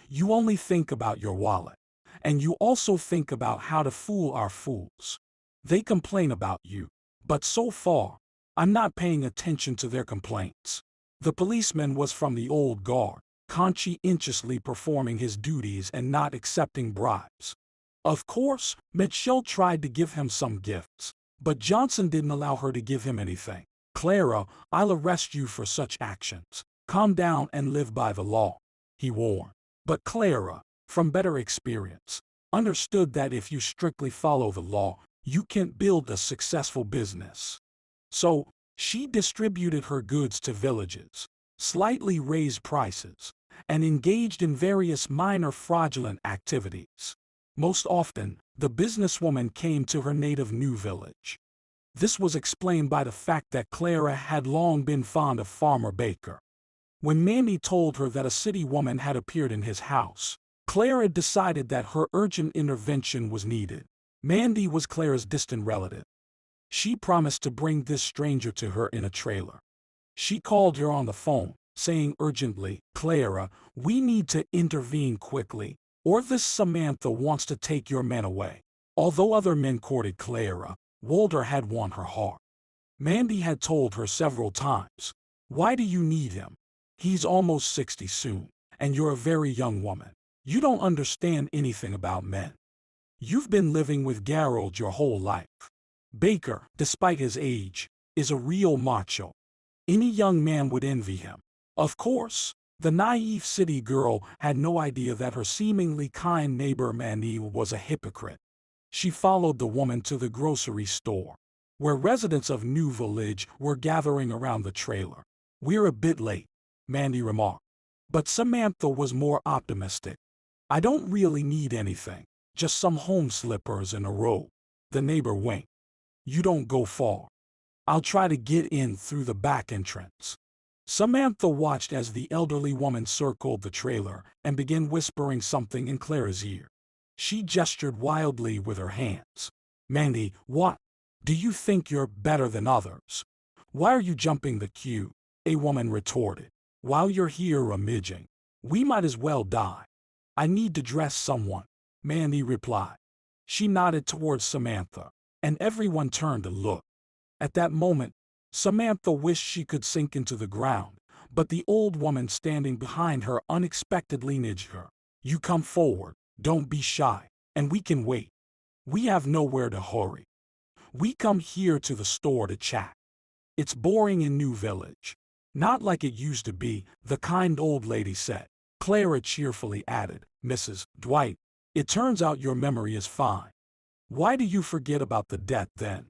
You only think about your wallet. And you also think about how to fool our fools. They complain about you. But so far, I'm not paying attention to their complaints." The policeman was from the old guard, conscientiously performing his duties and not accepting bribes. Of course, Mitchell tried to give him some gifts, but Johnson didn't allow her to give him anything. "Clara, I'll arrest you for such actions. Calm down and live by the law," he warned. But Clara, from better experience, understood that if you strictly follow the law, you can't build a successful business. So, she distributed her goods to villages, slightly raised prices, and engaged in various minor fraudulent activities. Most often, the businesswoman came to her native New Village. This was explained by the fact that Clara had long been fond of Farmer Baker. When Mandy told her that a city woman had appeared in his house, Clara decided that her urgent intervention was needed. Mandy was Clara's distant relative. She promised to bring this stranger to her in a trailer. She called her on the phone, saying urgently, "Clara, we need to intervene quickly, or this Samantha wants to take your man away." Although other men courted Clara, Walter had won her heart. Mandy had told her several times, "Why do you need him? He's almost 60 soon, and you're a very young woman. You don't understand anything about men. You've been living with Gerald your whole life. Baker, despite his age, is a real macho. Any young man would envy him." Of course, the naive city girl had no idea that her seemingly kind neighbor Mandy was a hypocrite. She followed the woman to the grocery store, where residents of New Village were gathering around the trailer. "We're a bit late," Mandy remarked. But Samantha was more optimistic. "I don't really need anything, just some home slippers and a robe." The neighbor winked. "You don't go far. I'll try to get in through the back entrance." Samantha watched as the elderly woman circled the trailer and began whispering something in Clara's ear. She gestured wildly with her hands. "Mandy, what? Do you think you're better than others? Why are you jumping the queue?" a woman retorted. "While you're here rummaging, we might as well die." "I need to dress someone," Mandy replied. She nodded towards Samantha, and everyone turned to look. At that moment, Samantha wished she could sink into the ground, but the old woman standing behind her unexpectedly nudged her. "You come forward, don't be shy, and we can wait. We have nowhere to hurry." We come here to the store to chat. It's boring in New Village. Not like it used to be, the kind old lady said. Clara cheerfully added, Mrs. Dwight, it turns out your memory is fine. Why do you forget about the debt then?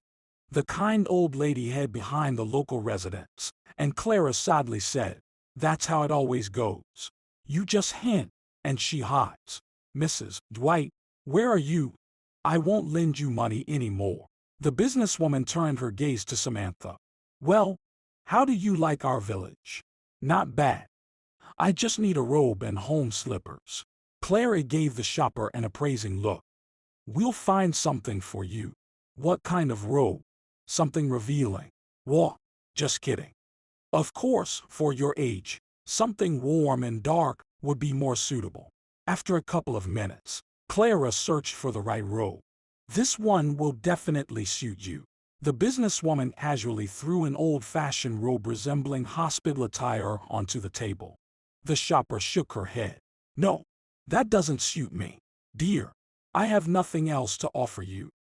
The kind old lady hid behind the local residence, and Clara sadly said, that's how it always goes. You just hint, and she hides. Mrs. Dwight, where are you? I won't lend you money anymore. The businesswoman turned her gaze to Samantha. Well, how do you like our village? Not bad. I just need a robe and home slippers. Clara gave the shopper an appraising look. We'll find something for you. What kind of robe? Something revealing. What? Just kidding. Of course, for your age, something warm and dark would be more suitable. After a couple of minutes, Clara searched for the right robe. This one will definitely suit you. The businesswoman casually threw an old-fashioned robe resembling hospital attire onto the table. The shopper shook her head. No, that doesn't suit me. Dear, I have nothing else to offer you.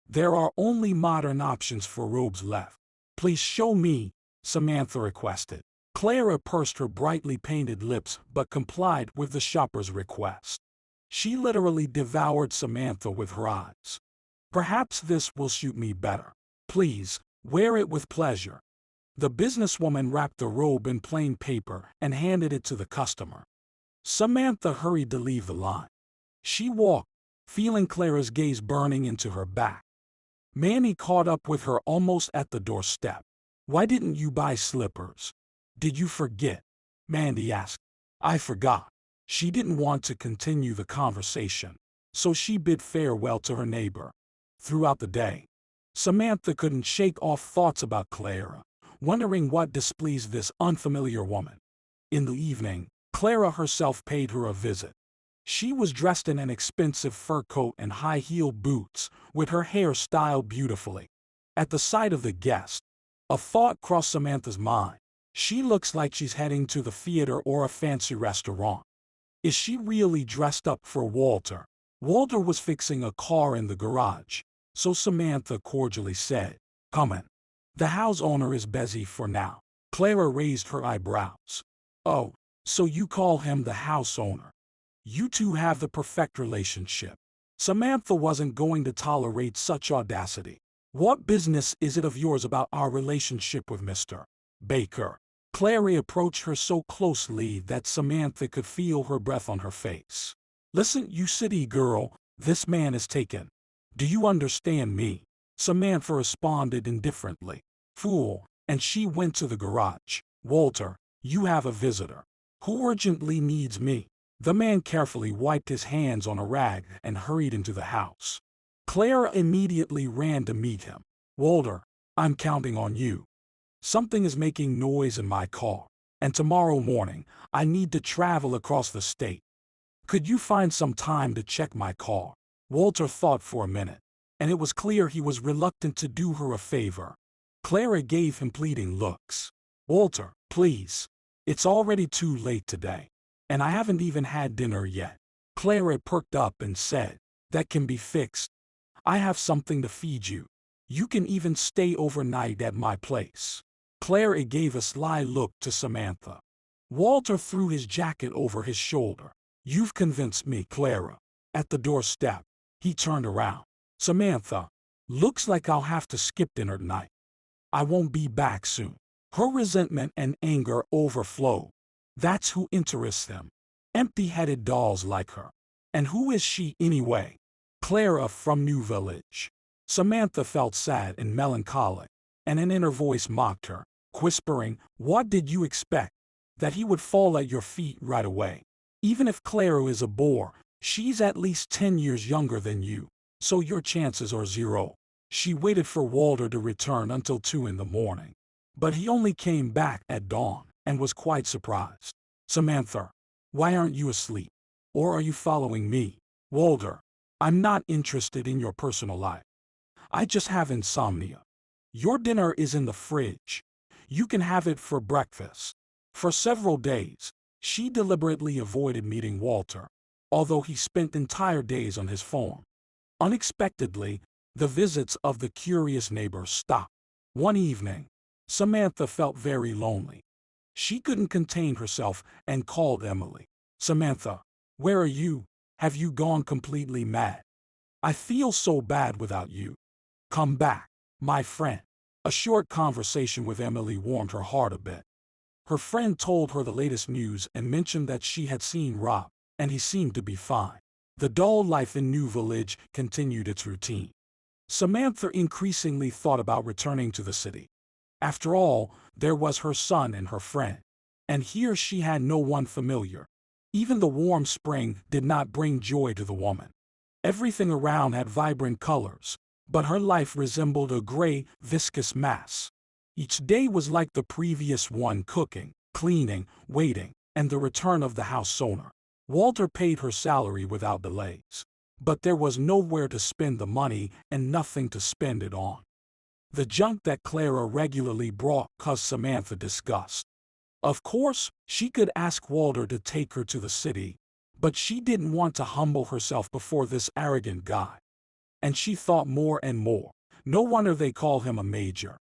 There are only modern options for robes left. Please show me, Samantha requested. Clara pursed her brightly painted lips but complied with the shopper's request. She literally devoured Samantha with her eyes. Perhaps this will suit me better. Please, wear it with pleasure. The businesswoman wrapped the robe in plain paper and handed it to the customer. Samantha hurried to leave the line. She walked, feeling Clara's gaze burning into her back. Manny caught up with her almost at the doorstep. Why didn't you buy slippers? Did you forget? Mandy asked. I forgot. She didn't want to continue the conversation, so she bid farewell to her neighbor. Throughout the day, Samantha couldn't shake off thoughts about Clara, wondering what displeased this unfamiliar woman. In the evening, Clara herself paid her a visit. She was dressed in an expensive fur coat and high-heeled boots, with her hair styled beautifully. At the sight of the guest, a thought crossed Samantha's mind. She looks like she's heading to the theater or a fancy restaurant. Is she really dressed up for Walter? Walter was fixing a car in the garage, so Samantha cordially said, come in. The house owner is busy for now. Clara raised her eyebrows. Oh, so you call him the house owner? You two have the perfect relationship. Samantha wasn't going to tolerate such audacity. What business is it of yours about our relationship with Mr. Baker? Clara approached her so closely that Samantha could feel her breath on her face. Listen, you city girl, this man is taken. Do you understand me? Samantha responded indifferently. Fool, and she went to the garage. Walter, you have a visitor. Who urgently needs me? The man carefully wiped his hands on a rag and hurried into the house. Clara immediately ran to meet him. Walter, I'm counting on you. Something is making noise in my car, and tomorrow morning, I need to travel across the state. Could you find some time to check my car? Walter thought for a minute, and it was clear he was reluctant to do her a favor. Clara gave him pleading looks. Walter, please. It's already too late today, and I haven't even had dinner yet. Clara perked up and said, that can be fixed. I have something to feed you. You can even stay overnight at my place. Clara gave a sly look to Samantha. Walter threw his jacket over his shoulder. You've convinced me, Clara. At the doorstep, he turned around. Samantha, looks like I'll have to skip dinner tonight. I won't be back soon. Her resentment and anger overflowed. That's who interests them. Empty-headed dolls like her. And who is she anyway? Clara from New Village. Samantha felt sad and melancholic, and an inner voice mocked her, whispering, what did you expect? That he would fall at your feet right away. Even if Clara is a bore, she's at least 10 years younger than you, so your chances are zero. She waited for Walter to return until 2 in the morning. But he only came back at dawn and was quite surprised. Samantha, why aren't you asleep? Or are you following me? Walter, I'm not interested in your personal life. I just have insomnia. Your dinner is in the fridge. You can have it for breakfast. For several days, she deliberately avoided meeting Walter, although he spent entire days on his phone. Unexpectedly, The visits of the curious neighbors stopped. One evening, Samantha felt very lonely. She couldn't contain herself and called Emily. Samantha, where are you? Have you gone completely mad? I feel so bad without you. Come back, my friend. A short conversation with Emily warmed her heart a bit. Her friend told her the latest news and mentioned that she had seen Rob, and he seemed to be fine. The dull life in New Village continued its routine. Samantha increasingly thought about returning to the city. After all, there was her son and her friend. And here she had no one familiar. Even the warm spring did not bring joy to the woman. Everything around had vibrant colors, but her life resembled a gray, viscous mass. Each day was like the previous one: cooking, cleaning, waiting, and the return of the house owner. Walter paid her salary without delays. But there was nowhere to spend the money and nothing to spend it on. The junk that Clara regularly brought caused Samantha disgust. Of course, she could ask Walter to take her to the city, but she didn't want to humble herself before this arrogant guy. And she thought more and more. No wonder they call him a major.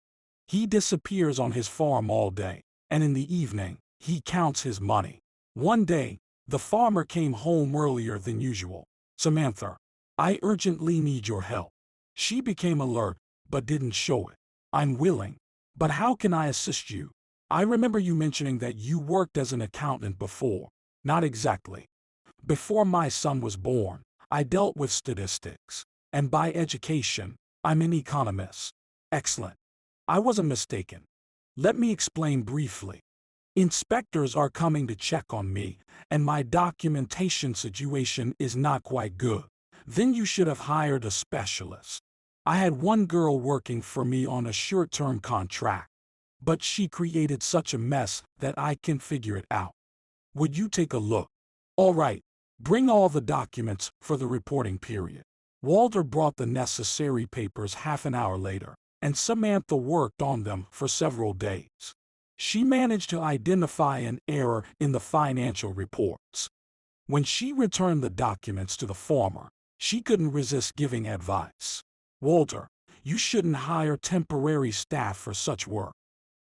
He disappears on his farm all day, and in the evening, he counts his money. One day, the farmer came home earlier than usual. Samantha, I urgently need your help. She became alert, but didn't show it. I'm willing, but how can I assist you? I remember you mentioning that you worked as an accountant before. Not exactly. Before my son was born, I dealt with statistics. And by education, I'm an economist. Excellent. I wasn't mistaken. Let me explain briefly. Inspectors are coming to check on me, and my documentation situation is not quite good. Then you should have hired a specialist. I had one girl working for me on a short-term contract, but she created such a mess that I can figure it out. Would you take a look? All right, bring all the documents for the reporting period. Walter brought the necessary papers half an hour later, and Samantha worked on them for several days. She managed to identify an error in the financial reports. When she returned the documents to the farmer, she couldn't resist giving advice. Walter, you shouldn't hire temporary staff for such work.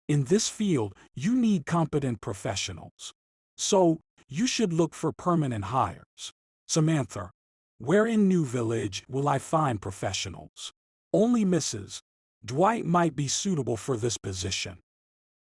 In this field, you need competent professionals. So, you should look for permanent hires. Samantha, where in New Village will I find professionals? Only Mrs. Dwight might be suitable for this position.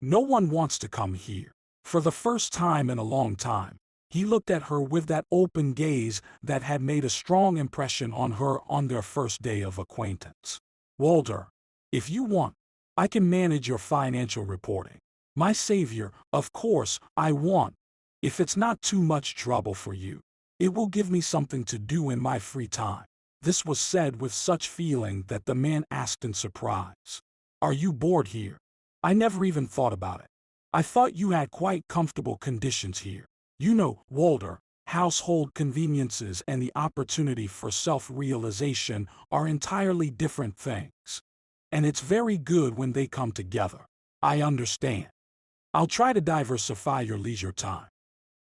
No one wants to come here. For the first time in a long time, he looked at her with that open gaze that had made a strong impression on her on their first day of acquaintance. Walter, if you want, I can manage your financial reporting. My savior, of course, I want. If it's not too much trouble for you, it will give me something to do in my free time. This was said with such feeling that the man asked in surprise. Are you bored here? I never even thought about it. I thought you had quite comfortable conditions here. You know, Walter, household conveniences and the opportunity for self-realization are entirely different things. And it's very good when they come together. I understand. I'll try to diversify your leisure time.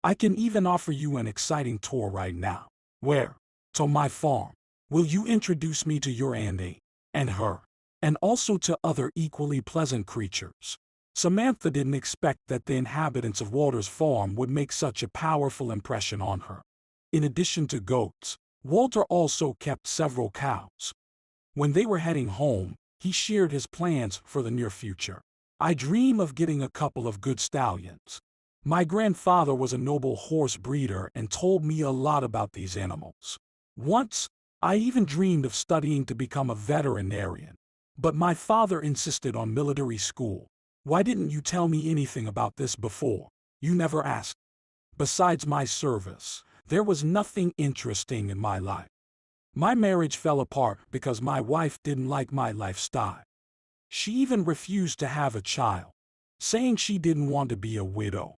I can even offer you an exciting tour right now. Where? To my farm. Will you introduce me to your auntie and her, and also to other equally pleasant creatures? Samantha didn't expect that the inhabitants of Walter's farm would make such a powerful impression on her. In addition to goats, Walter also kept several cows. When they were heading home, he shared his plans for the near future. I dream of getting a couple of good stallions. My grandfather was a noble horse breeder and told me a lot about these animals. Once, I even dreamed of studying to become a veterinarian. But my father insisted on military school. Why didn't you tell me anything about this before? You never asked. Besides my service, there was nothing interesting in my life. My marriage fell apart because my wife didn't like my lifestyle. She even refused to have a child, saying she didn't want to be a widow.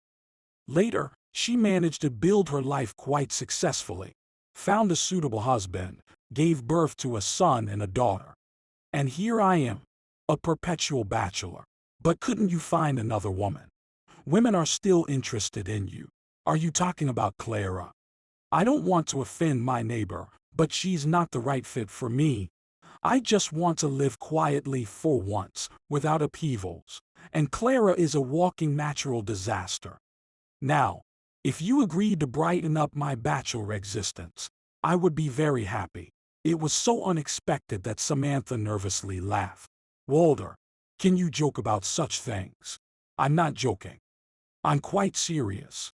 Later, she managed to build her life quite successfully, found a suitable husband, gave birth to a son and a daughter. And here I am, a perpetual bachelor. But couldn't you find another woman? Women are still interested in you. Are you talking about Clara? I don't want to offend my neighbor, but she's not the right fit for me. I just want to live quietly for once, without upheavals. And Clara is a walking natural disaster. Now, if you agreed to brighten up my bachelor existence, I would be very happy. It was so unexpected that Samantha nervously laughed. Walter, can you joke about such things? I'm not joking. I'm quite serious.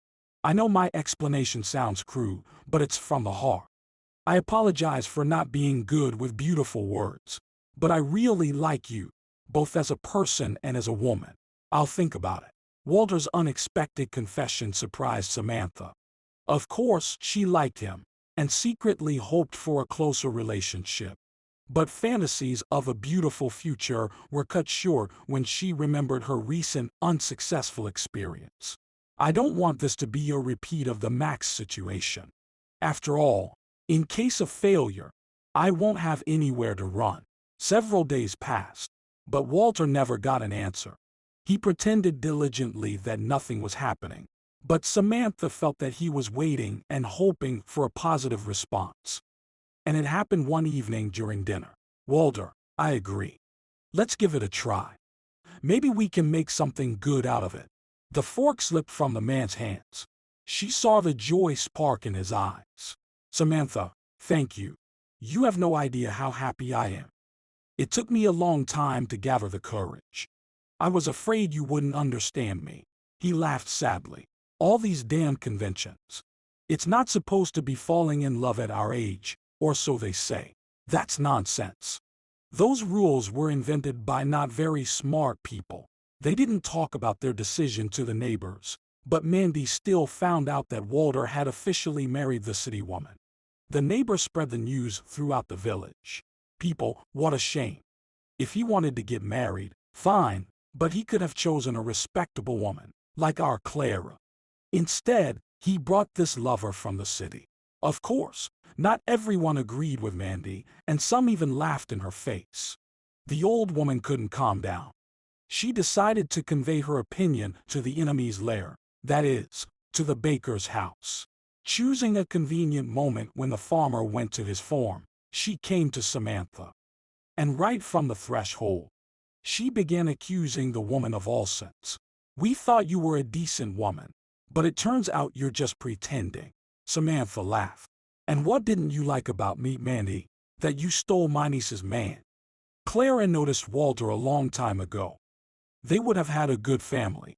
I know my explanation sounds crude, but it's from the heart. I apologize for not being good with beautiful words, but I really like you, both as a person and as a woman. I'll think about it. Walter's unexpected confession surprised Samantha. Of course, she liked him, and secretly hoped for a closer relationship. But fantasies of a beautiful future were cut short when she remembered her recent unsuccessful experience. I don't want this to be a repeat of the Max situation. After all, in case of failure, I won't have anywhere to run. Several days passed, but Walter never got an answer. He pretended diligently that nothing was happening, but Samantha felt that he was waiting and hoping for a positive response. And it happened one evening during dinner. Walter, I agree. Let's give it a try. Maybe we can make something good out of it. The fork slipped from the man's hands. She saw the joy spark in his eyes. Samantha, thank you. You have no idea how happy I am. It took me a long time to gather the courage. I was afraid you wouldn't understand me. He laughed sadly. All these damn conventions. It's not supposed to be falling in love at our age, or so they say. That's nonsense. Those rules were invented by not very smart people. They didn't talk about their decision to the neighbors, but Mandy still found out that Walter had officially married the city woman. The neighbor spread the news throughout the village. People, what a shame. If he wanted to get married, fine, but he could have chosen a respectable woman, like our Clara. Instead, he brought this lover from the city. Of course, not everyone agreed with Mandy, and some even laughed in her face. The old woman couldn't calm down. She decided to convey her opinion to the enemy's lair, that is, to the baker's house. Choosing a convenient moment when the farmer went to his farm, she came to Samantha. And right from the threshold, she began accusing the woman of all sins. We thought you were a decent woman, but it turns out you're just pretending. Samantha laughed. And what didn't you like about me, Mandy? That you stole my niece's man. Clara noticed Walter a long time ago. They would have had a good family.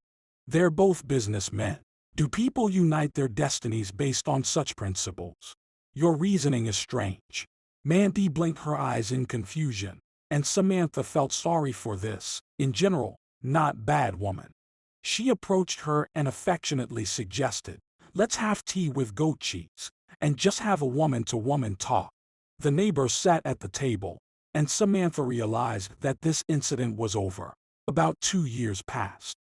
They're both businessmen. Do people unite their destinies based on such principles? Your reasoning is strange. Mandy blinked her eyes in confusion, and Samantha felt sorry for this, in general, not bad woman. She approached her and affectionately suggested, let's have tea with goat cheese, and just have a woman-to-woman talk. The neighbor sat at the table, and Samantha realized that this incident was over. About 2 years passed.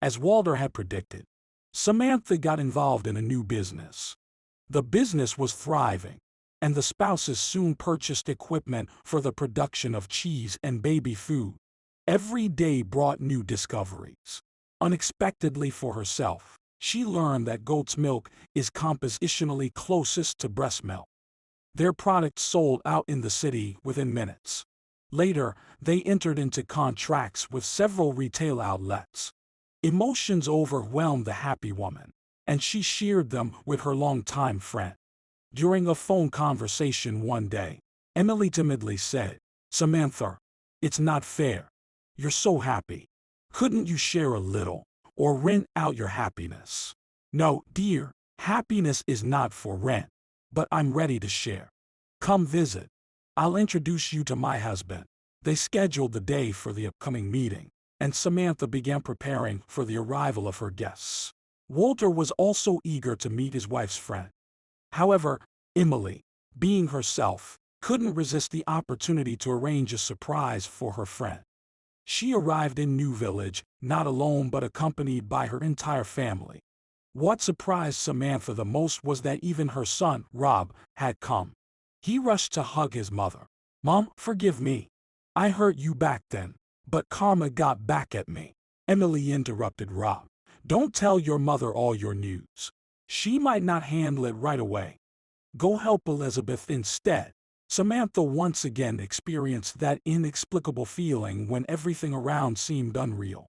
As Walter had predicted, Samantha got involved in a new business. The business was thriving, and the spouses soon purchased equipment for the production of cheese and baby food. Every day brought new discoveries. Unexpectedly for herself, she learned that goat's milk is compositionally closest to breast milk. Their products sold out in the city within minutes. Later, they entered into contracts with several retail outlets. Emotions overwhelmed the happy woman, and she shared them with her longtime friend. During a phone conversation one day, Emily timidly said, Samantha, it's not fair. You're so happy. Couldn't you share a little, or rent out your happiness? No, dear, happiness is not for rent, but I'm ready to share. Come visit. I'll introduce you to my husband. They scheduled the day for the upcoming meeting, and Samantha began preparing for the arrival of her guests. Walter was also eager to meet his wife's friend. However, Emily, being herself, couldn't resist the opportunity to arrange a surprise for her friend. She arrived in New Village, not alone but accompanied by her entire family. What surprised Samantha the most was that even her son, Rob, had come. He rushed to hug his mother. Mom, forgive me. I hurt you back then, but karma got back at me. Emily interrupted Rob. Don't tell your mother all your news. She might not handle it right away. Go help Elizabeth instead. Samantha once again experienced that inexplicable feeling when everything around seemed unreal.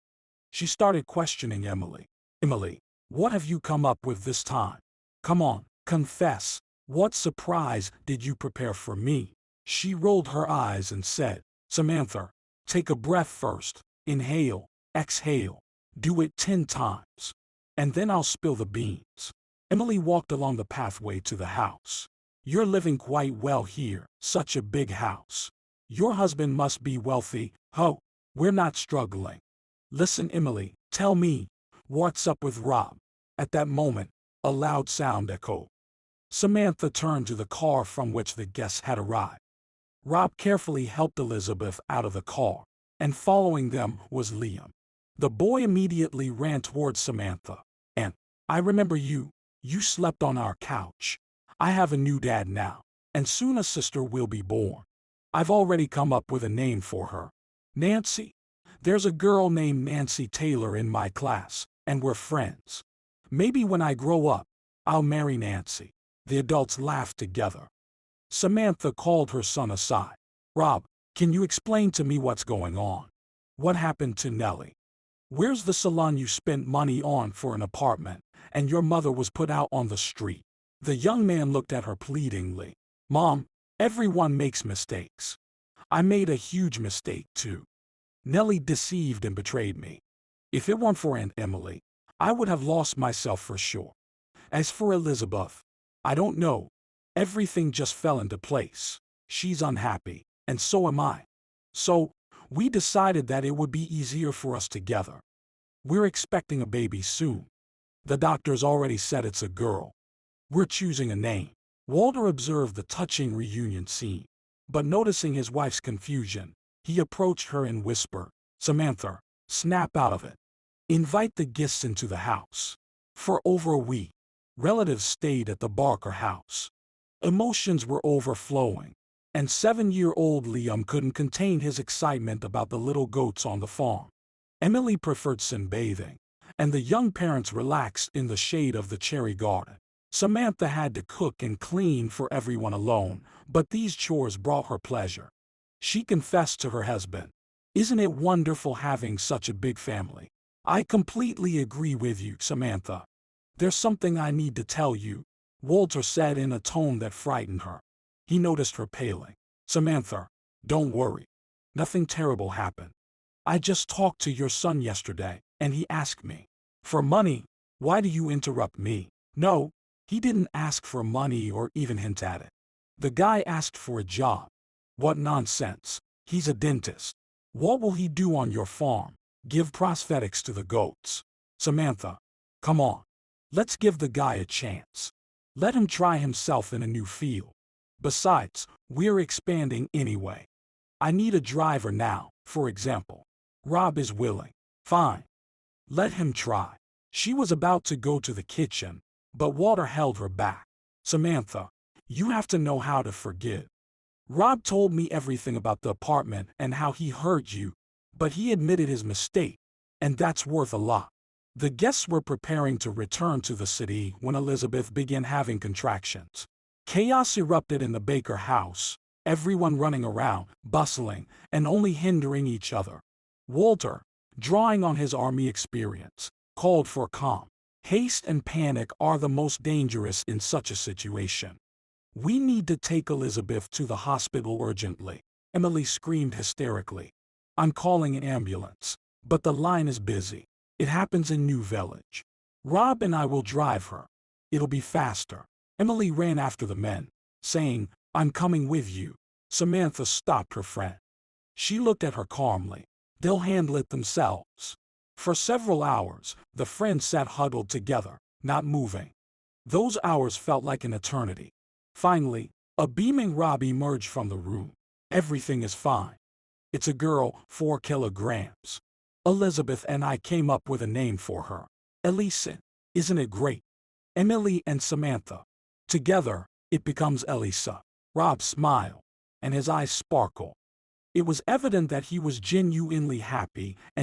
She started questioning Emily. Emily, what have you come up with this time? Come on, confess. What surprise did you prepare for me? She rolled her eyes and said, Samantha, take a breath first. Inhale, exhale. Do it 10 times. And then I'll spill the beans. Emily walked along the pathway to the house. You're living quite well here, such a big house. Your husband must be wealthy. Oh, we're not struggling. Listen, Emily, tell me, what's up with Rob? At that moment, a loud sound echoed. Samantha turned to the car from which the guests had arrived. Rob carefully helped Elizabeth out of the car, and following them was Liam. The boy immediately ran towards Samantha. And, I remember you. You slept on our couch. I have a new dad now, and soon a sister will be born. I've already come up with a name for her. Nancy. There's a girl named Nancy Taylor in my class, and we're friends. Maybe when I grow up, I'll marry Nancy. The adults laughed together. Samantha called her son aside. Rob, can you explain to me what's going on? What happened to Nellie? Where's the salon you spent money on for an apartment, and your mother was put out on the street? The young man looked at her pleadingly. Mom, everyone makes mistakes. I made a huge mistake too. Nellie deceived and betrayed me. If it weren't for Aunt Emily, I would have lost myself for sure. As for Elizabeth, I don't know. Everything just fell into place. She's unhappy, and so am I. So, we decided that it would be easier for us together. We're expecting a baby soon. The doctor's already said it's a girl. We're choosing a name. Walter observed the touching reunion scene, but noticing his wife's confusion, he approached her and whispered, Samantha, snap out of it. Invite the guests into the house. For over a week, relatives stayed at the Barker house. Emotions were overflowing, and 7-year-old Liam couldn't contain his excitement about the little goats on the farm. Emily preferred sunbathing, and the young parents relaxed in the shade of the cherry garden. Samantha had to cook and clean for everyone alone, but these chores brought her pleasure. She confessed to her husband, Isn't it wonderful having such a big family? I completely agree with you, Samantha. There's something I need to tell you, Walter said in a tone that frightened her. He noticed her paling. Samantha, don't worry. Nothing terrible happened. I just talked to your son yesterday, and he asked me for money. Why do you interrupt me? No, he didn't ask for money or even hint at it. The guy asked for a job. What nonsense. He's a dentist. What will he do on your farm? Give prosthetics to the goats. Samantha, come on. Let's give the guy a chance. Let him try himself in a new field. Besides, we're expanding anyway. I need a driver now, for example. Rob is willing. Fine. Let him try. She was about to go to the kitchen, but Walter held her back. Samantha, you have to know how to forgive. Rob told me everything about the apartment and how he hurt you, but he admitted his mistake, and that's worth a lot. The guests were preparing to return to the city when Elizabeth began having contractions. Chaos erupted in the Baker house, everyone running around, bustling, and only hindering each other. Walter, drawing on his army experience, called for calm. Haste and panic are the most dangerous in such a situation. We need to take Elizabeth to the hospital urgently, Emily screamed hysterically. I'm calling an ambulance, but the line is busy. It happens in New Village. Rob and I will drive her. It'll be faster. Emily ran after the men, saying, I'm coming with you. Samantha stopped her friend. She looked at her calmly. They'll handle it themselves. For several hours, the friends sat huddled together, not moving. Those hours felt like an eternity. Finally, a beaming Rob emerged from the room. Everything is fine. It's a girl, 4 kilograms. Elizabeth and I came up with a name for her. Elisa. Isn't it great? Emily and Samantha. Together, it becomes Elisa. Rob smiled, and his eyes sparkled. It was evident that he was genuinely happy and